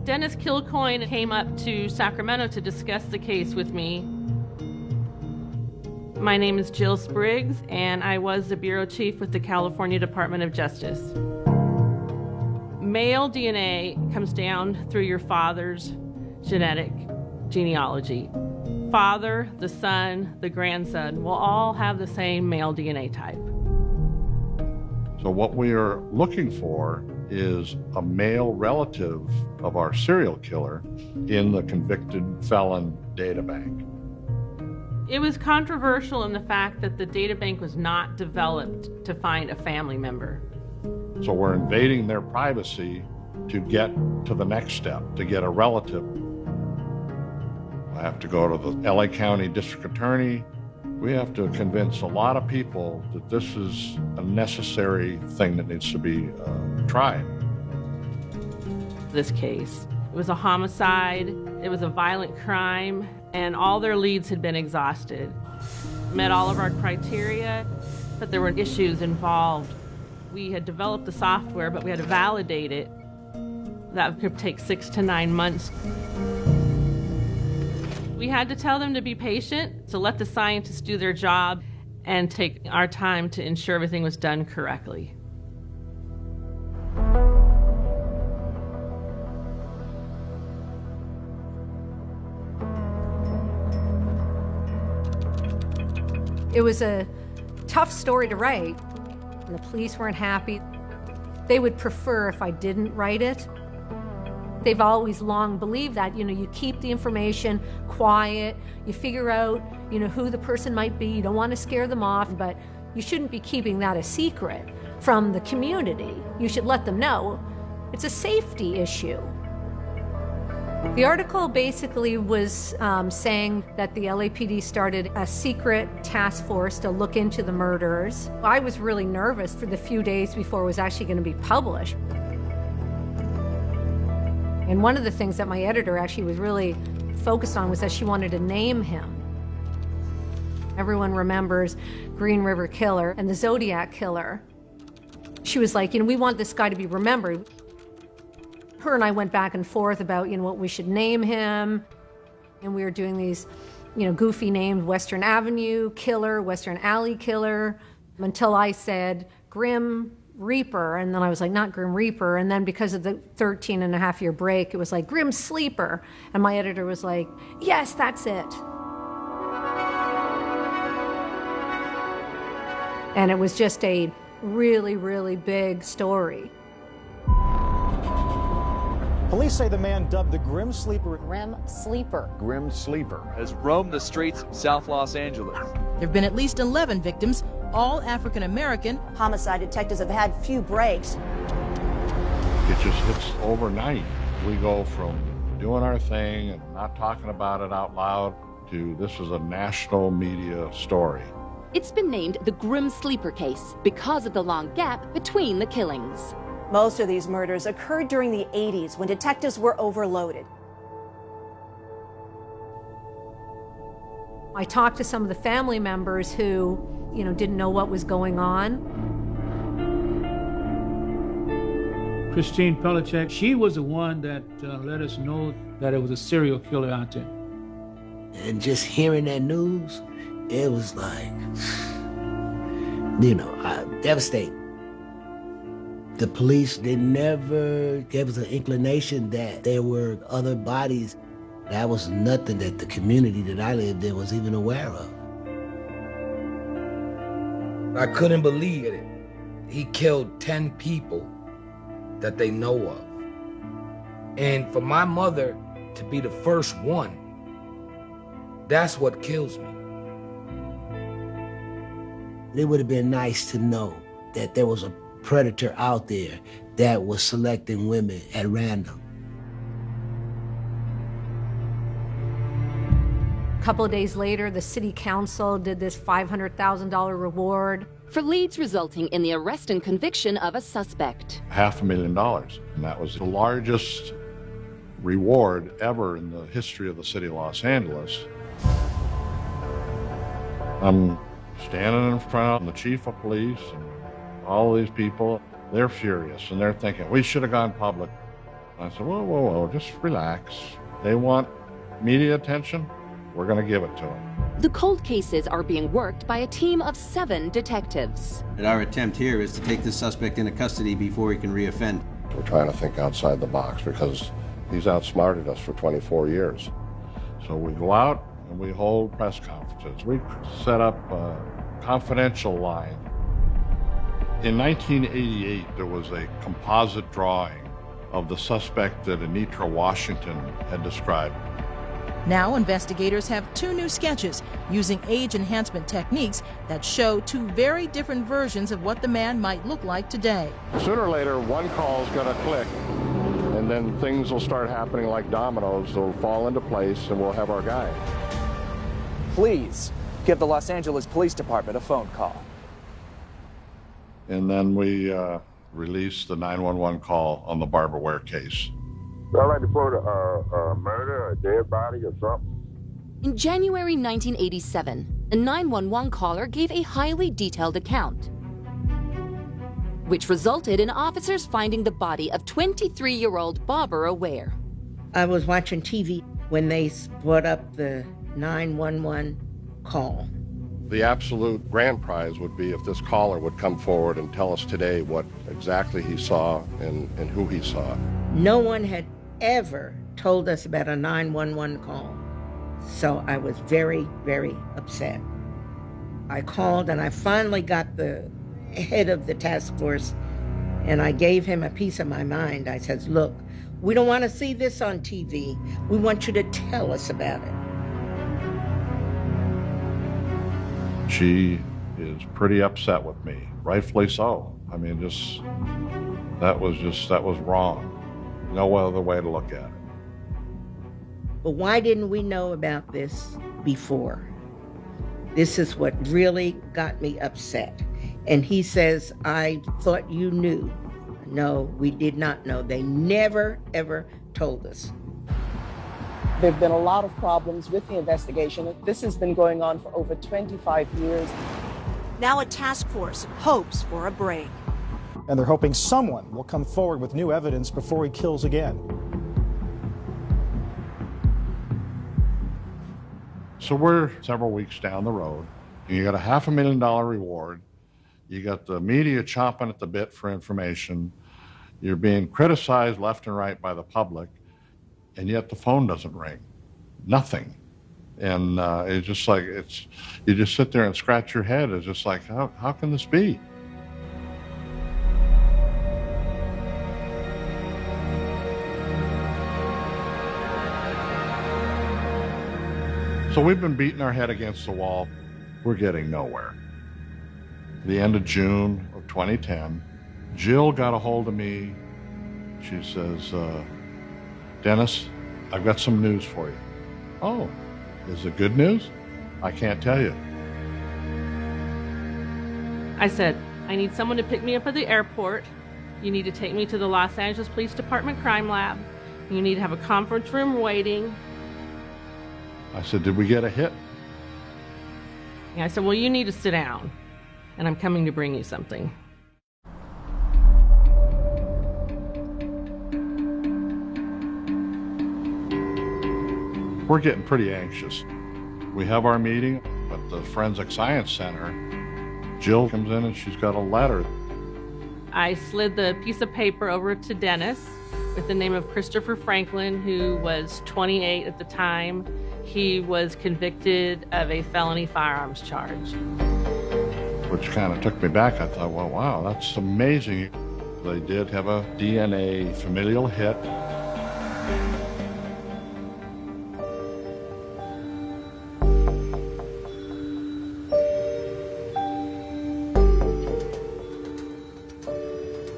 Dennis Kilcoyne came up to Sacramento to discuss the case with me. My name is Jill Spriggs, and I was the bureau chief with the California Department of Justice. Male DNA comes down through your father's genetic genealogy. Father, the son, the grandson will all have the same male DNA type. So what we are looking for is a male relative of our serial killer in the Convicted Felon Data Bank. It was controversial in the fact that the data bank was not developed to find a family member. So we're invading their privacy to get to the next step, to get a relative. I have to go to the LA County District Attorney. We have to convince a lot of people that this is a necessary thing that needs to be tried. This case, it was a homicide, it was a violent crime, and all their leads had been exhausted. Met all of our criteria, but there were issues involved. We had developed the software, but we had to validate it. That could take 6 to 9 months. We had to tell them to be patient, to let the scientists do their job, and take our time to ensure everything was done correctly. It was a tough story to write, and the police weren't happy. They would prefer if I didn't write it. They've always long believed that, you keep the information quiet, you figure out, who the person might be, you don't want to scare them off, but you shouldn't be keeping that a secret from the community. You should let them know. It's a safety issue. The article basically was saying that the LAPD started a secret task force to look into the murders. I was really nervous for the few days before it was actually going to be published. And one of the things that my editor actually was really focused on was that she wanted to name him. Everyone remembers Green River Killer and the Zodiac Killer. She was like, we want this guy to be remembered. Her and I went back and forth about, what we should name him. And we were doing these, goofy named Western Avenue Killer, Western Alley Killer, until I said Grim Reaper. And then I was like, not Grim Reaper. And then because of the 13-and-a-half-year break, it was like Grim Sleeper. And my editor was like, yes, that's it. And it was just a really, really big story. Police say the man dubbed the Grim Sleeper Grim Sleeper has roamed the streets of South Los Angeles. There have been at least 11 victims, all African American. Homicide detectives have had few breaks. It just hits overnight. We go from doing our thing and not talking about it out loud to this is a national media story. It's been named the Grim Sleeper case because of the long gap between the killings. Most of these murders occurred during the 80s when detectives were overloaded. I talked to some of the family members who, didn't know what was going on. Christine Pellicek, she was the one that let us know that it was a serial killer out there. And just hearing that news, it was like, devastating. The police, they never gave us an inclination that there were other bodies. That was nothing that the community that I lived in was even aware of. I couldn't believe it. He killed 10 people that they know of. And for my mother to be the first one, that's what kills me. It would have been nice to know that there was a predator out there that was selecting women at random. A couple of days later, the city council did this $500,000 reward for leads resulting in the arrest and conviction of a suspect. $500,000, and that was the largest reward ever in the history of the city of Los Angeles. I'm standing in front of the chief of police and all these people. They're furious and they're thinking, we should have gone public. I said, whoa, just relax. They want media attention, we're going to give it to them. The cold cases are being worked by a team of 7 detectives. And our attempt here is to take this suspect into custody before he can reoffend. We're trying to think outside the box because he's outsmarted us for 24 years. So we go out and we hold press conferences. We set up a confidential line. In 1988, there was a composite drawing of the suspect that Anitra Washington had described. Now investigators have 2 new sketches using age enhancement techniques that show 2 very different versions of what the man might look like today. Sooner or later, one call's gonna click, and then things will start happening like dominoes. They'll fall into place, and we'll have our guy. Please give the Los Angeles Police Department a phone call. And then we released the 911 call on the Barbara Ware case. All right, report a murder, a dead body, or something. In January 1987, a 911 caller gave a highly detailed account, which resulted in officers finding the body of 23-year-old Barbara Ware. I was watching TV when they brought up the 911 call. The absolute grand prize would be if this caller would come forward and tell us today what exactly he saw and who he saw. No one had ever told us about a 911 call. So I was very, very upset. I called and I finally got the head of the task force and I gave him a piece of my mind. I said, look, we don't want to see this on TV. We want you to tell us about it. She is pretty upset with me, rightfully so. I mean, that was wrong. No other way to look at it. But why didn't we know about this before? This is what really got me upset. And he says, I thought you knew. No, we did not know. They never, ever told us. There have been a lot of problems with the investigation. This has been going on for over 25 years. Now a task force hopes for a break. And they're hoping someone will come forward with new evidence before he kills again. So we're several weeks down the road. You got a $500,000 reward. You got the media chomping at the bit for information. You're being criticized left and right by the public, and yet the phone doesn't ring. Nothing. And it's just like, you just sit there and scratch your head. It's just like, how can this be? So we've been beating our head against the wall. We're getting nowhere. The end of June of 2010, Jill got a hold of me. She says, Dennis, I've got some news for you. Oh, is it good news? I can't tell you. I said, I need someone to pick me up at the airport. You need to take me to the Los Angeles Police Department crime lab. You need to have a conference room waiting. I said, did we get a hit? And I said, well, you need to sit down, and I'm coming to bring you something. We're getting pretty anxious. We have our meeting at the Forensic Science Center. Jill comes in and she's got a letter. I slid the piece of paper over to Dennis with the name of Christopher Franklin, who was 28 at the time. He was convicted of a felony firearms charge. Which kind of took me back. I thought, well, wow, that's amazing. They did have a DNA familial hit.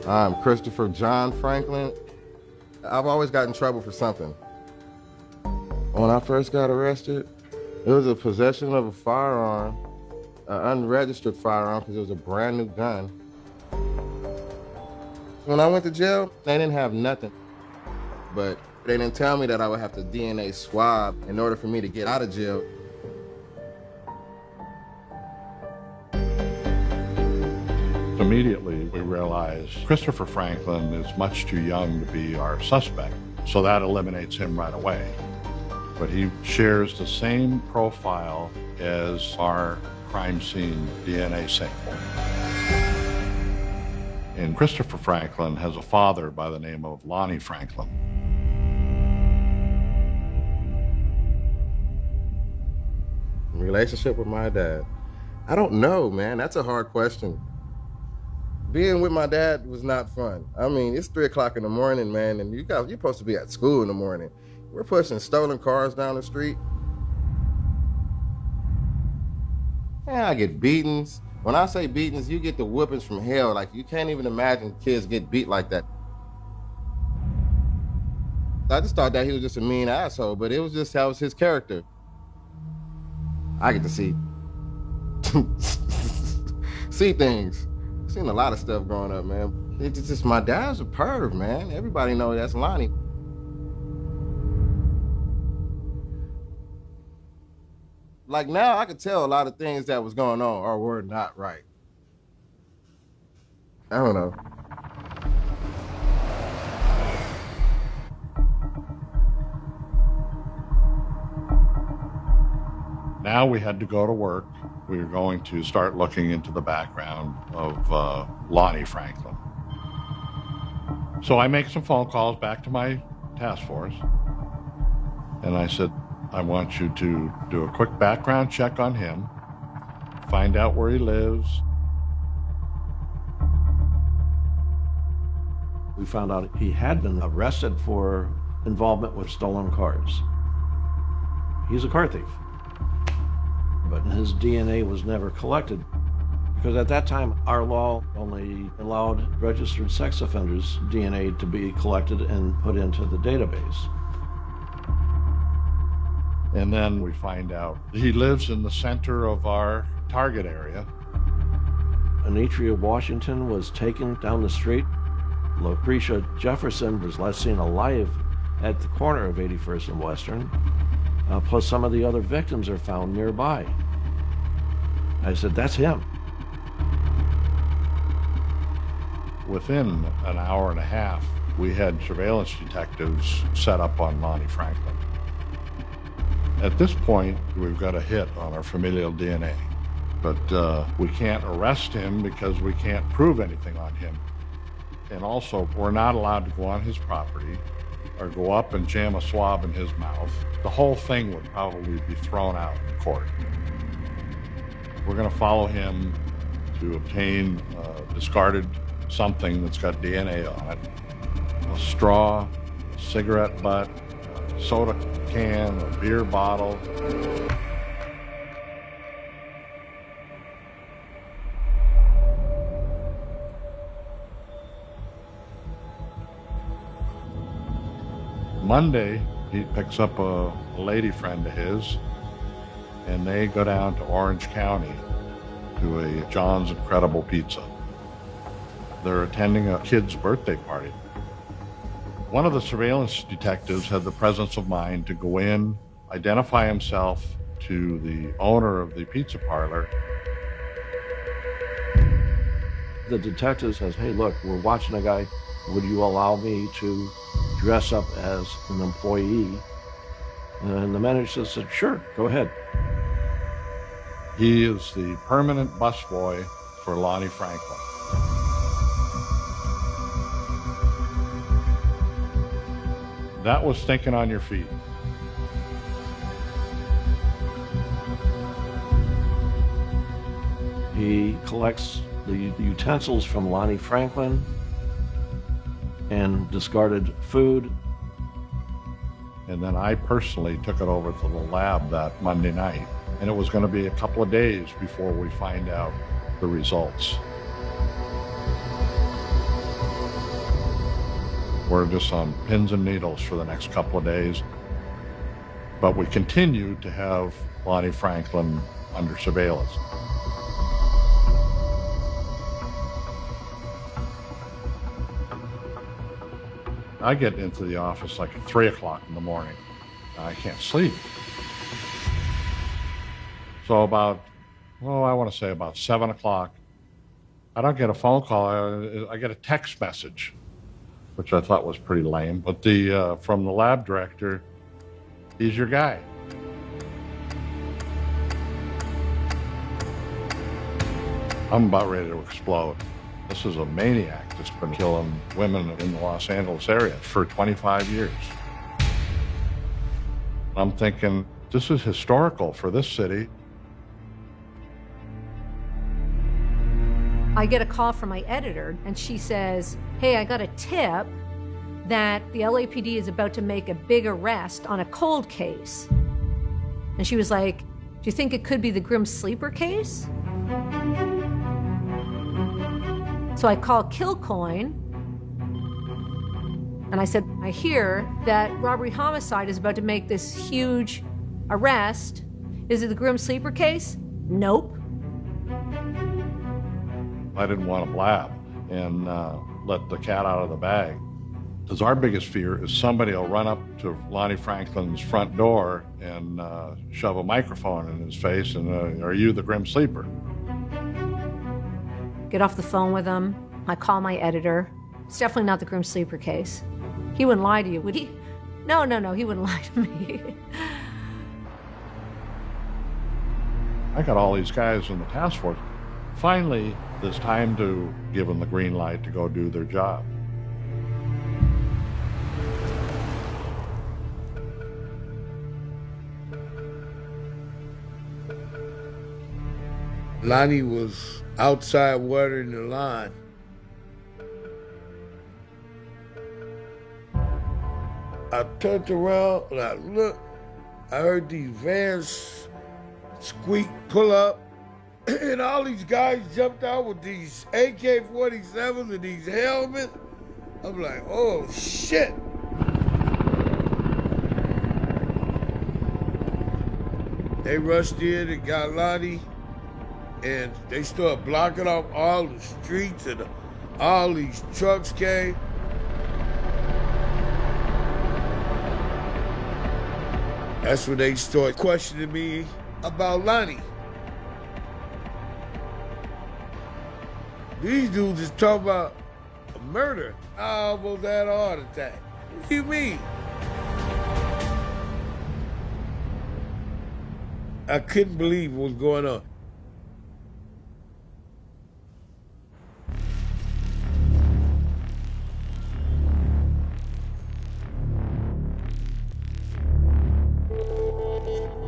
I'm Christopher John Franklin. I've always got in trouble for something. When I first got arrested, it was a possession of a firearm, an unregistered firearm, because it was a brand new gun. When I went to jail, they didn't have nothing. But they didn't tell me that I would have to DNA swab in order for me to get out of jail. Immediately, we realized Christopher Franklin is much too young to be our suspect, so that eliminates him right away. But he shares the same profile as our crime scene DNA sample. And Christopher Franklin has a father by the name of Lonnie Franklin. Relationship with my dad? I don't know, man. That's a hard question. Being with my dad was not fun. I mean, it's 3 o'clock in the morning, man, and you're supposed to be at school in the morning. We're pushing stolen cars down the street. Yeah, I get beatings. When I say beatings, you get the whoopings from hell. Like, you can't even imagine kids get beat like that. I just thought that he was just a mean asshole, but it was just that was his character. I get to see things. Seen a lot of stuff growing up, man. It's just my dad's a perv, man. Everybody knows that's Lonnie. Like now, I could tell a lot of things that was going on or were not right. I don't know. Now we had to go to work. We were going to start looking into the background of Lonnie Franklin. So I make some phone calls back to my task force, and I said, I want you to do a quick background check on him, find out where he lives. We found out he had been arrested for involvement with stolen cars. He's a car thief. But his DNA was never collected because at that time our law only allowed registered sex offenders' DNA to be collected and put into the database. And then we find out he lives in the center of our target area. Anitria Washington was taken down the street. Lucretia Jefferson was last seen alive at the corner of 81st and Western. Plus some of the other victims are found nearby. I said, that's him. Within an hour and a half, we had surveillance detectives set up on Lonnie Franklin. At this point, we've got a hit on our familial DNA, but we can't arrest him because we can't prove anything on him. And also, we're not allowed to go on his property or go up and jam a swab in his mouth. The whole thing would probably be thrown out in court. We're going to follow him to obtain discarded something that's got DNA on it. A straw, a cigarette butt, a soda can, a beer bottle. Monday, he picks up a lady friend of his, and they go down to Orange County to a John's Incredible Pizza. They're attending a kid's birthday party. One of the surveillance detectives had the presence of mind to go in, identify himself to the owner of the pizza parlor. The detective says, hey, look, we're watching a guy. Would you allow me to dress up as an employee? And the manager said, sure, go ahead. He is the permanent busboy for Lonnie Franklin. That was thinking on your feet. He collects the utensils from Lonnie Franklin and discarded food. And then I personally took it over to the lab that Monday night. And it was going to be a couple of days before we find out the results. We're just on pins and needles for the next couple of days. But we continue to have Lonnie Franklin under surveillance. I get into the office like at 3 o'clock in the morning. I can't sleep. So about, I want to say about 7 o'clock, I don't get a phone call. I get a text message, which I thought was pretty lame. But from the lab director, he's your guy. I'm about ready to explode. This is a maniac that's been killing women in the Los Angeles area for 25 years. I'm thinking, this is historical for this city. I get a call from my editor, and she says, hey, I got a tip that the LAPD is about to make a big arrest on a cold case. And she was like, do you think it could be the Grim Sleeper case? So I call Kilcoyne, and I said, I hear that robbery homicide is about to make this huge arrest. Is it the Grim Sleeper case? Nope. I didn't want to blab and let the cat out of the bag. Because our biggest fear is somebody will run up to Lonnie Franklin's front door and shove a microphone in his face and, are you the Grim Sleeper? Get off the phone with him. I call my editor. It's definitely not the Grim Sleeper case. He wouldn't lie to you, would he? No, he wouldn't lie to me. I got all these guys in the task force. Finally, it's time to give them the green light to go do their job. Lonnie was outside watering the lawn. I turned around and I looked. I heard these vans squeak, pull up, and all these guys jumped out with these AK-47s and these helmets. I'm like, oh shit. They rushed in and got Lonnie, and they started blocking off all the streets, and all these trucks came. That's when they started questioning me about Lonnie. These dudes is talking about a murder. I almost had a heart attack. What do you mean? I couldn't believe what was going on.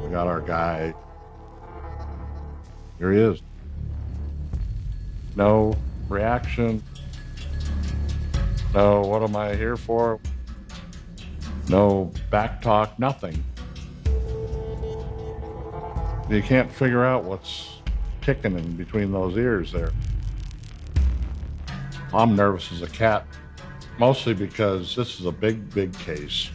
We got our guy. Here he is. No reaction. No, what am I here for? No back talk, nothing. You can't figure out what's ticking in between those ears there. I'm nervous as a cat, mostly because this is a big, big case.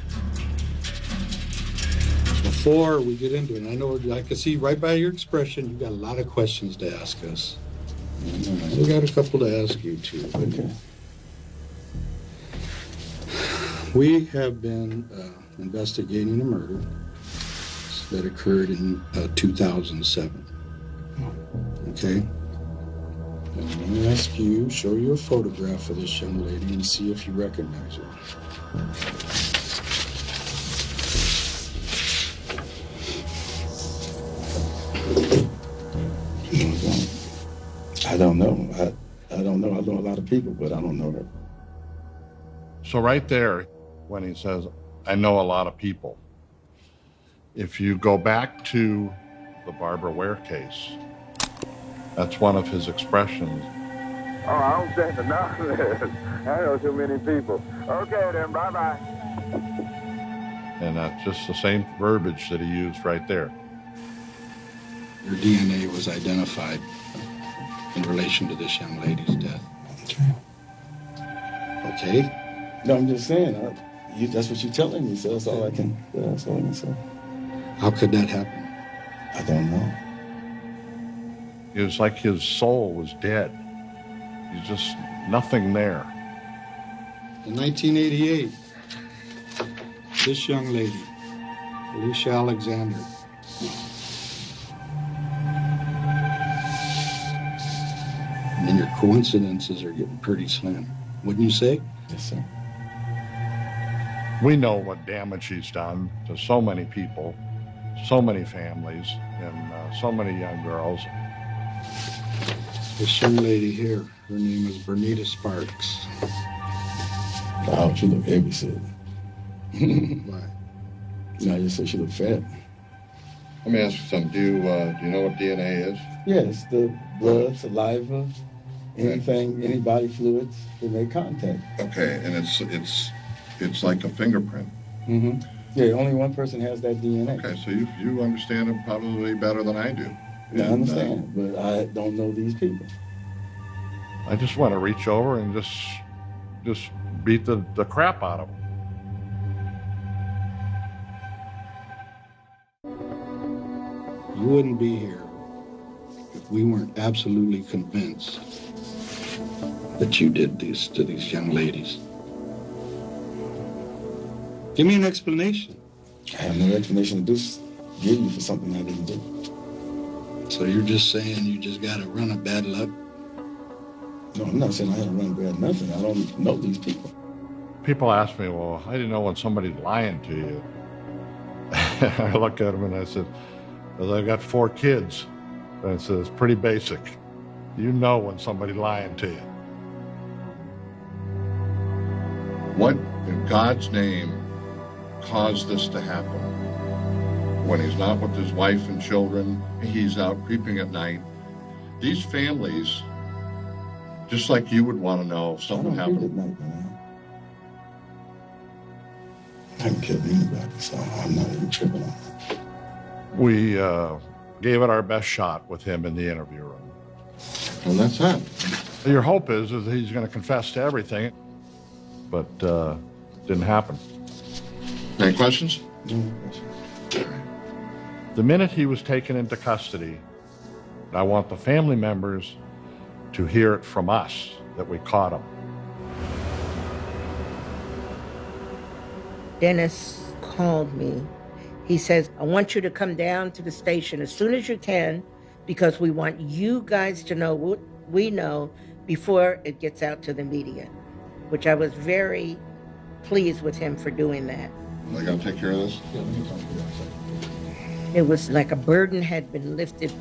Before we get into it, I know I can see right by your expression, you've got a lot of questions to ask us. We got a couple to ask you too. Okay. We have been investigating a murder that occurred in 2007. Okay? And I'm going to ask you, show you a photograph of this young lady and see if you recognize her. I don't know. I don't know. I know a lot of people, but I don't know her. So right there, when he says, I know a lot of people, if you go back to the Barbara Ware case, that's one of his expressions. Oh, I don't say nothing. I know too many people. Okay, then, bye-bye. And that's just the same verbiage that he used right there. Your DNA was identified in relation to this young lady's death. Okay? No, I'm just saying, that's what you're telling me, so that's all I can say. How could that happen? I don't know. It was like his soul was dead. He's just nothing there. In 1988, this young lady, Alicia Alexander, and your coincidences are getting pretty slim, wouldn't you say? Yes, sir. We know what damage he's done to so many people, so many families, and so many young girls. This young lady here, her name is Bernita Sparks. Wow, she look heavy, said. Why? No, I just said she look fat. Let me ask you something. Do you know what DNA is? Yes, the blood, saliva, anything, any body fluids that make contact. Okay, and it's like a fingerprint. Mm-hmm. Yeah, only one person has that DNA. Okay, so you understand it probably better than I do. Yeah, I understand, but I don't know these people. I just want to reach over and just beat the crap out of them. You wouldn't be here if we weren't absolutely convinced that you did this to these young ladies. Give me an explanation. I have no explanation to give you for something I didn't do. So you're just saying you just got a run of bad luck? No, I'm not saying I had a run of bad nothing. I don't know these people. People ask me, well, how do you know when somebody's lying to you? I look at them and I said, well, I've got 4 kids. And I said, it's pretty basic. You know when somebody's lying to you. What in God's name caused this to happen? When he's not with his wife and children, he's out creeping at night. These families, just like you would want to know if something happened. Creep at night, man. I haven't killed anybody, so I'm not even tripping on that. We gave it our best shot with him in the interview room. Well, that's that. Your hope is that he's going to confess to everything, but didn't happen. Any questions? No questions. The minute he was taken into custody, I want the family members to hear it from us that we caught him. Dennis called me. He says, I want you to come down to the station as soon as you can because we want you guys to know what we know before it gets out to the media, which I was very pleased with him for doing that. Are they going to take care of this? Yeah, let me talk to you. It was like a burden had been lifted.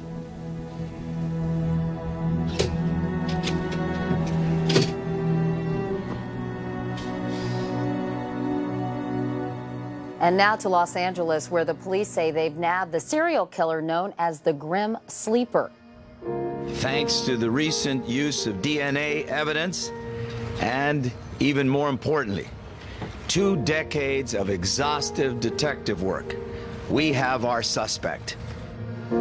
And now to Los Angeles, where the police say they've nabbed the serial killer known as the Grim Sleeper. Thanks to the recent use of DNA evidence and, even more importantly, 2 decades of exhaustive detective work, we have our suspect.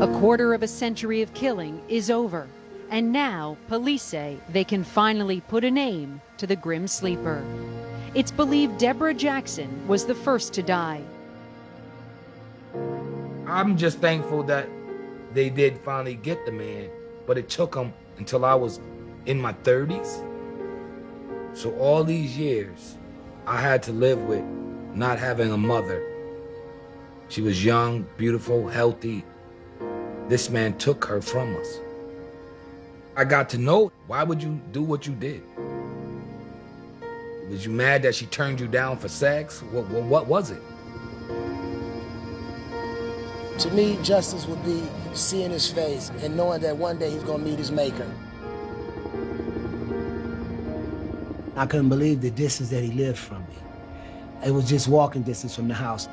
A quarter of a century of killing is over, and now police say they can finally put a name to the Grim Sleeper. It's believed Deborah Jackson was the first to die. I'm just thankful that they did finally get the man, but it took them until I was in my 30s. So all these years, I had to live with not having a mother. She was young, beautiful, healthy. This man took her from us. I got to know, why would you do what you did? Was you mad that she turned you down for sex? What was it? To me, justice would be seeing his face and knowing that one day he's gonna meet his maker. I couldn't believe the distance that he lived from me. It was just walking distance from the house.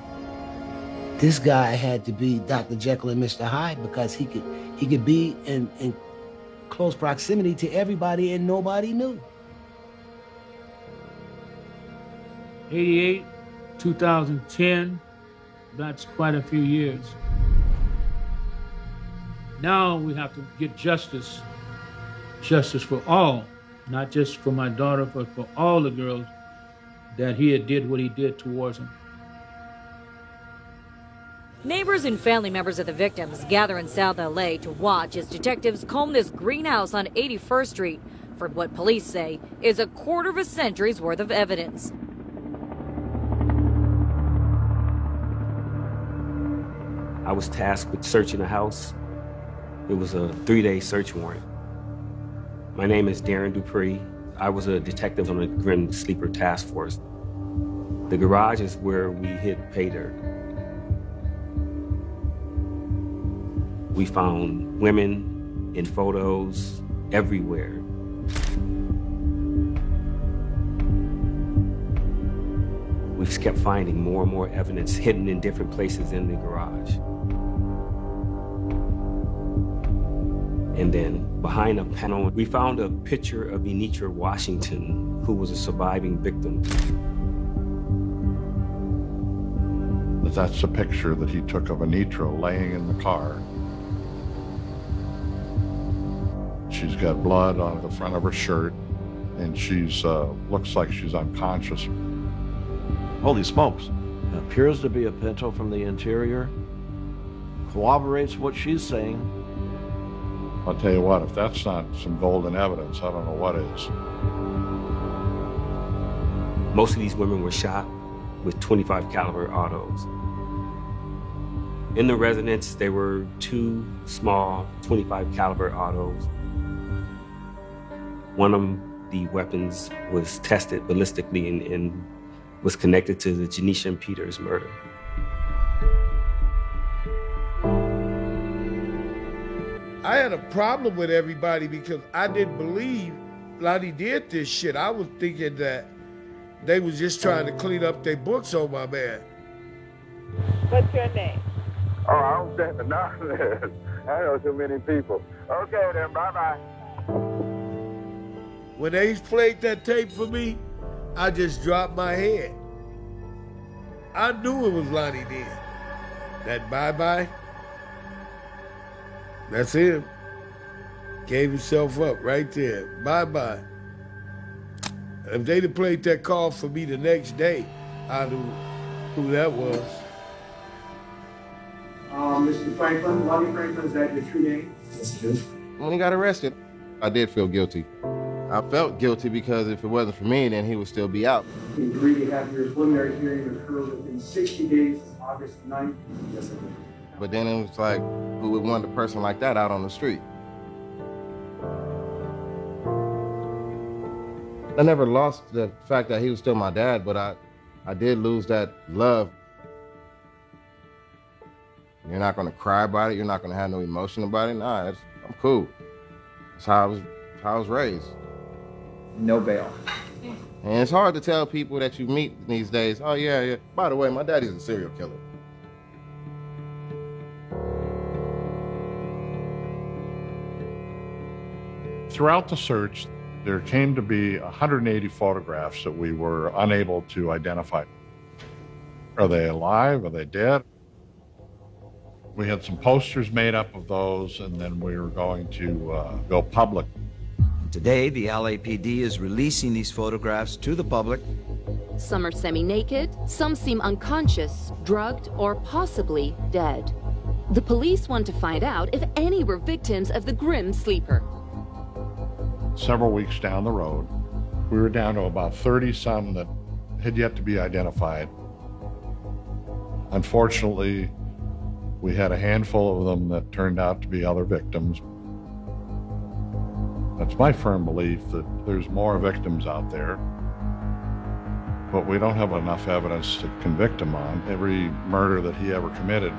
This guy had to be Dr. Jekyll and Mr. Hyde because he could be in close proximity to everybody and nobody knew. 88, 2010, that's quite a few years. Now we have to get justice for all, not just for my daughter, but for all the girls that he had did what he did towards them. Neighbors and family members of the victims gather in South LA to watch as detectives comb this greenhouse on 81st Street for what police say is a quarter of a century's worth of evidence. I was tasked with searching the house. It was a 3-day search warrant. My name is Darren Dupree. I was a detective on the Grim Sleeper Task Force. The garage is where we hid pay dirt. We found women in photos everywhere. We've kept finding more and more evidence hidden in different places in the garage. And then behind a panel, we found a picture of Enitra Washington, who was a surviving victim. That's a picture that he took of Anitra laying in the car. She's got blood on the front of her shirt, and she's looks like she's unconscious. Holy smokes. It appears to be a Pinto from the interior. Corroborates what she's saying. I'll tell you what, if that's not some golden evidence, I don't know what is. Most of these women were shot with .25 caliber autos. In the residence, there were 2 small .25 caliber autos. One of the weapons was tested ballistically and was connected to the Janisha and Peters murder. I had a problem with everybody because I didn't believe Lonnie did this shit. I was thinking that they was just trying to clean up their books on my man. What's your name? Oh, I don't think the I know too many people. Okay then, bye-bye. When they played that tape for me, I just dropped my head. I knew it was Lonnie then. That bye-bye, that's him. Gave himself up right there. Bye-bye. If they'd have played that call for me the next day, I knew who that was. Mr. Franklin, Lonnie Franklin, is that your true name? Yes, it is. When he got arrested, I did feel guilty. I felt guilty because if it wasn't for me, then he would still be out. You agree to have your preliminary hearing occur within 60 days, August 9th? Yes, I do. But then it was like, who would want a person like that out on the street? I never lost the fact that he was still my dad, but I did lose that love. You're not gonna cry about it. You're not gonna have no emotion about it. Nah, I'm cool. That's how I was raised. No bail. And it's hard to tell people that you meet these days, oh yeah. By the way, my daddy's a serial killer. Throughout the search, there came to be 180 photographs that we were unable to identify. Are they alive? Are they dead? We had some posters made up of those, and then we were going to go public. Today, the LAPD is releasing these photographs to the public. Some are semi-naked, some seem unconscious, drugged, or possibly dead. The police want to find out if any were victims of the Grim Sleeper. Several weeks down the road, we were down to about 30-some that had yet to be identified. Unfortunately, we had a handful of them that turned out to be other victims. It's my firm belief that there's more victims out there, but we don't have enough evidence to convict him on every murder that he ever committed.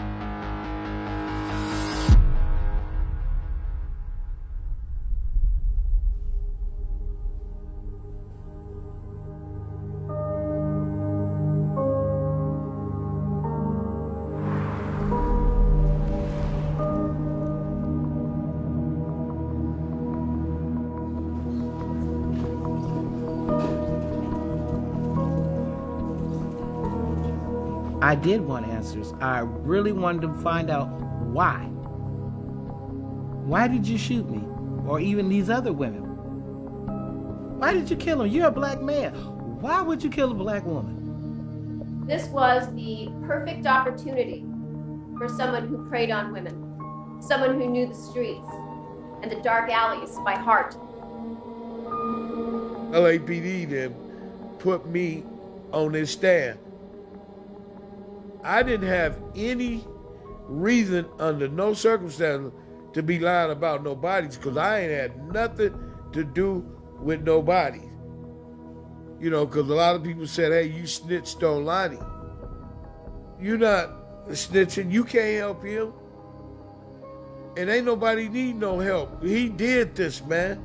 I did want answers. I really wanted to find out why. Why did you shoot me? Or even these other women? Why did you kill him? You're a black man. Why would you kill a black woman? This was the perfect opportunity for someone who preyed on women, someone who knew the streets and the dark alleys by heart. LAPD then put me on this stand. I didn't have any reason under no circumstance to be lying about no bodies because I ain't had nothing to do with no bodies. You know, because a lot of people said, hey, you snitched on Lonnie. You're not snitching. You can't help him. And ain't nobody need no help. He did this, man.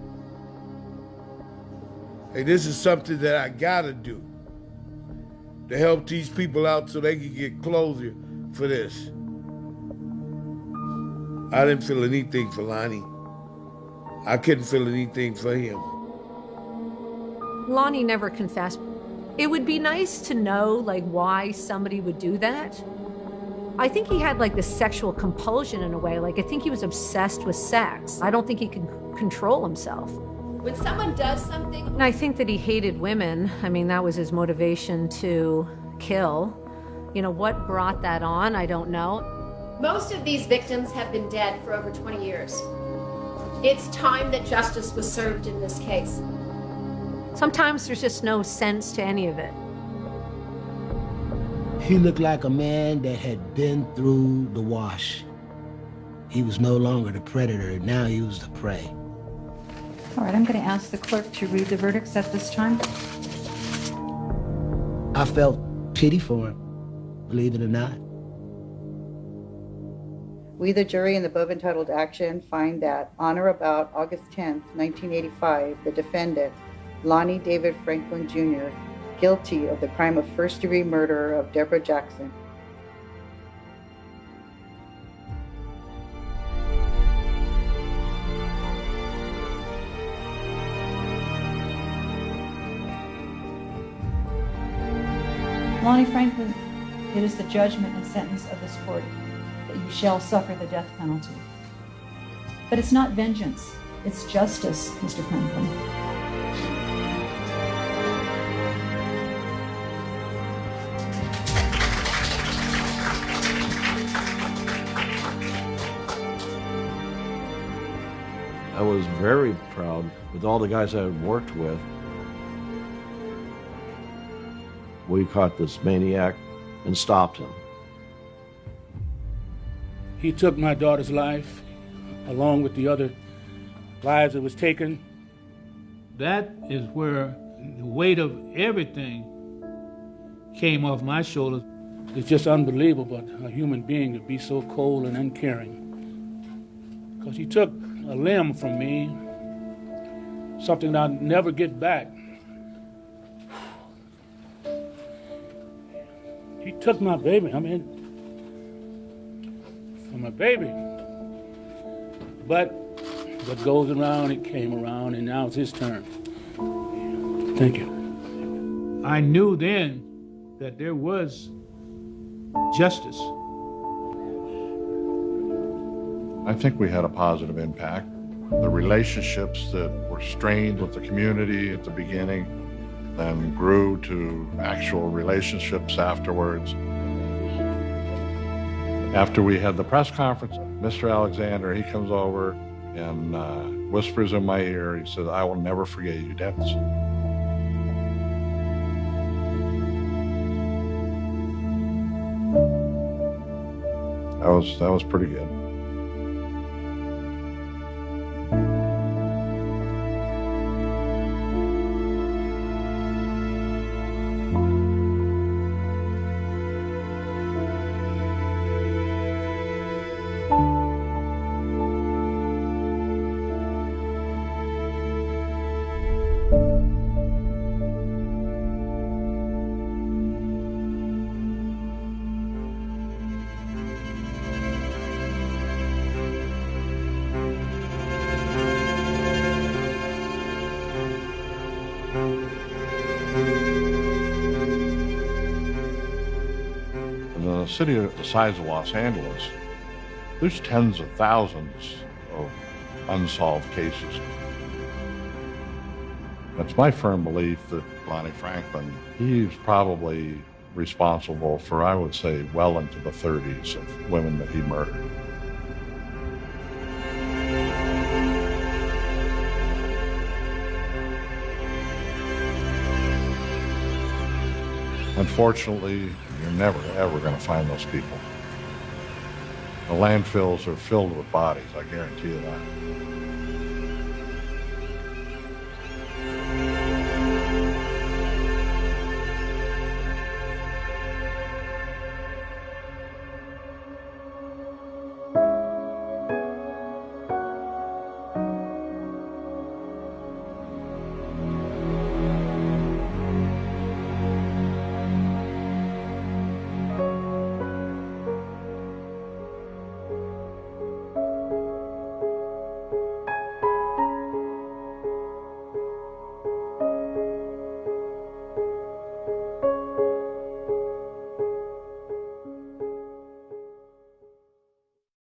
Hey, this is something that I gotta do to help these people out so they can get closure for this. I didn't feel anything for Lonnie. I couldn't feel anything for him. Lonnie never confessed. It would be nice to know, like, why somebody would do that. I think he had, like, this sexual compulsion in a way. Like, I think he was obsessed with sex. I don't think he could control himself. When someone does something... And I think that he hated women. I mean, that was his motivation to kill. You know, what brought that on, I don't know. Most of these victims have been dead for over 20 years. It's time that justice was served in this case. Sometimes there's just no sense to any of it. He looked like a man that had been through the wash. He was no longer the predator, now he was the prey. All right, I'm going to ask the clerk to read the verdicts at this time. I felt pity for him, believe it or not. We, the jury, in the above entitled action, find that on or about August 10th, 1985, the defendant, Lonnie David Franklin Jr., guilty of the crime of first-degree murder of Deborah Jackson. Lonnie Franklin, it is the judgment and sentence of this court that you shall suffer the death penalty. But it's not vengeance, it's justice, Mr. Franklin. I was very proud with all the guys I had worked with. We caught this maniac and stopped him. He took my daughter's life, along with the other lives that was taken. That is where the weight of everything came off my shoulders. It's just unbelievable a human being could be so cold and uncaring. Because he took a limb from me, something I'll never get back. He took my baby, from a baby. But what goes around, it came around, and now it's his turn. Thank you. I knew then that there was justice. I think we had a positive impact. The relationships that were strained with the community at the beginning then grew to actual relationships afterwards. After we had the press conference, Mr. Alexander, he comes over and whispers in my ear, he says, "I will never forget you, Dennis." That was pretty good. In a city the size of Los Angeles, there's tens of thousands of unsolved cases. It's my firm belief that Lonnie Franklin, he's probably responsible for, I would say, well into the 30s of women that he murdered. Unfortunately, you're never, ever going to find those people. The landfills are filled with bodies, I guarantee you that.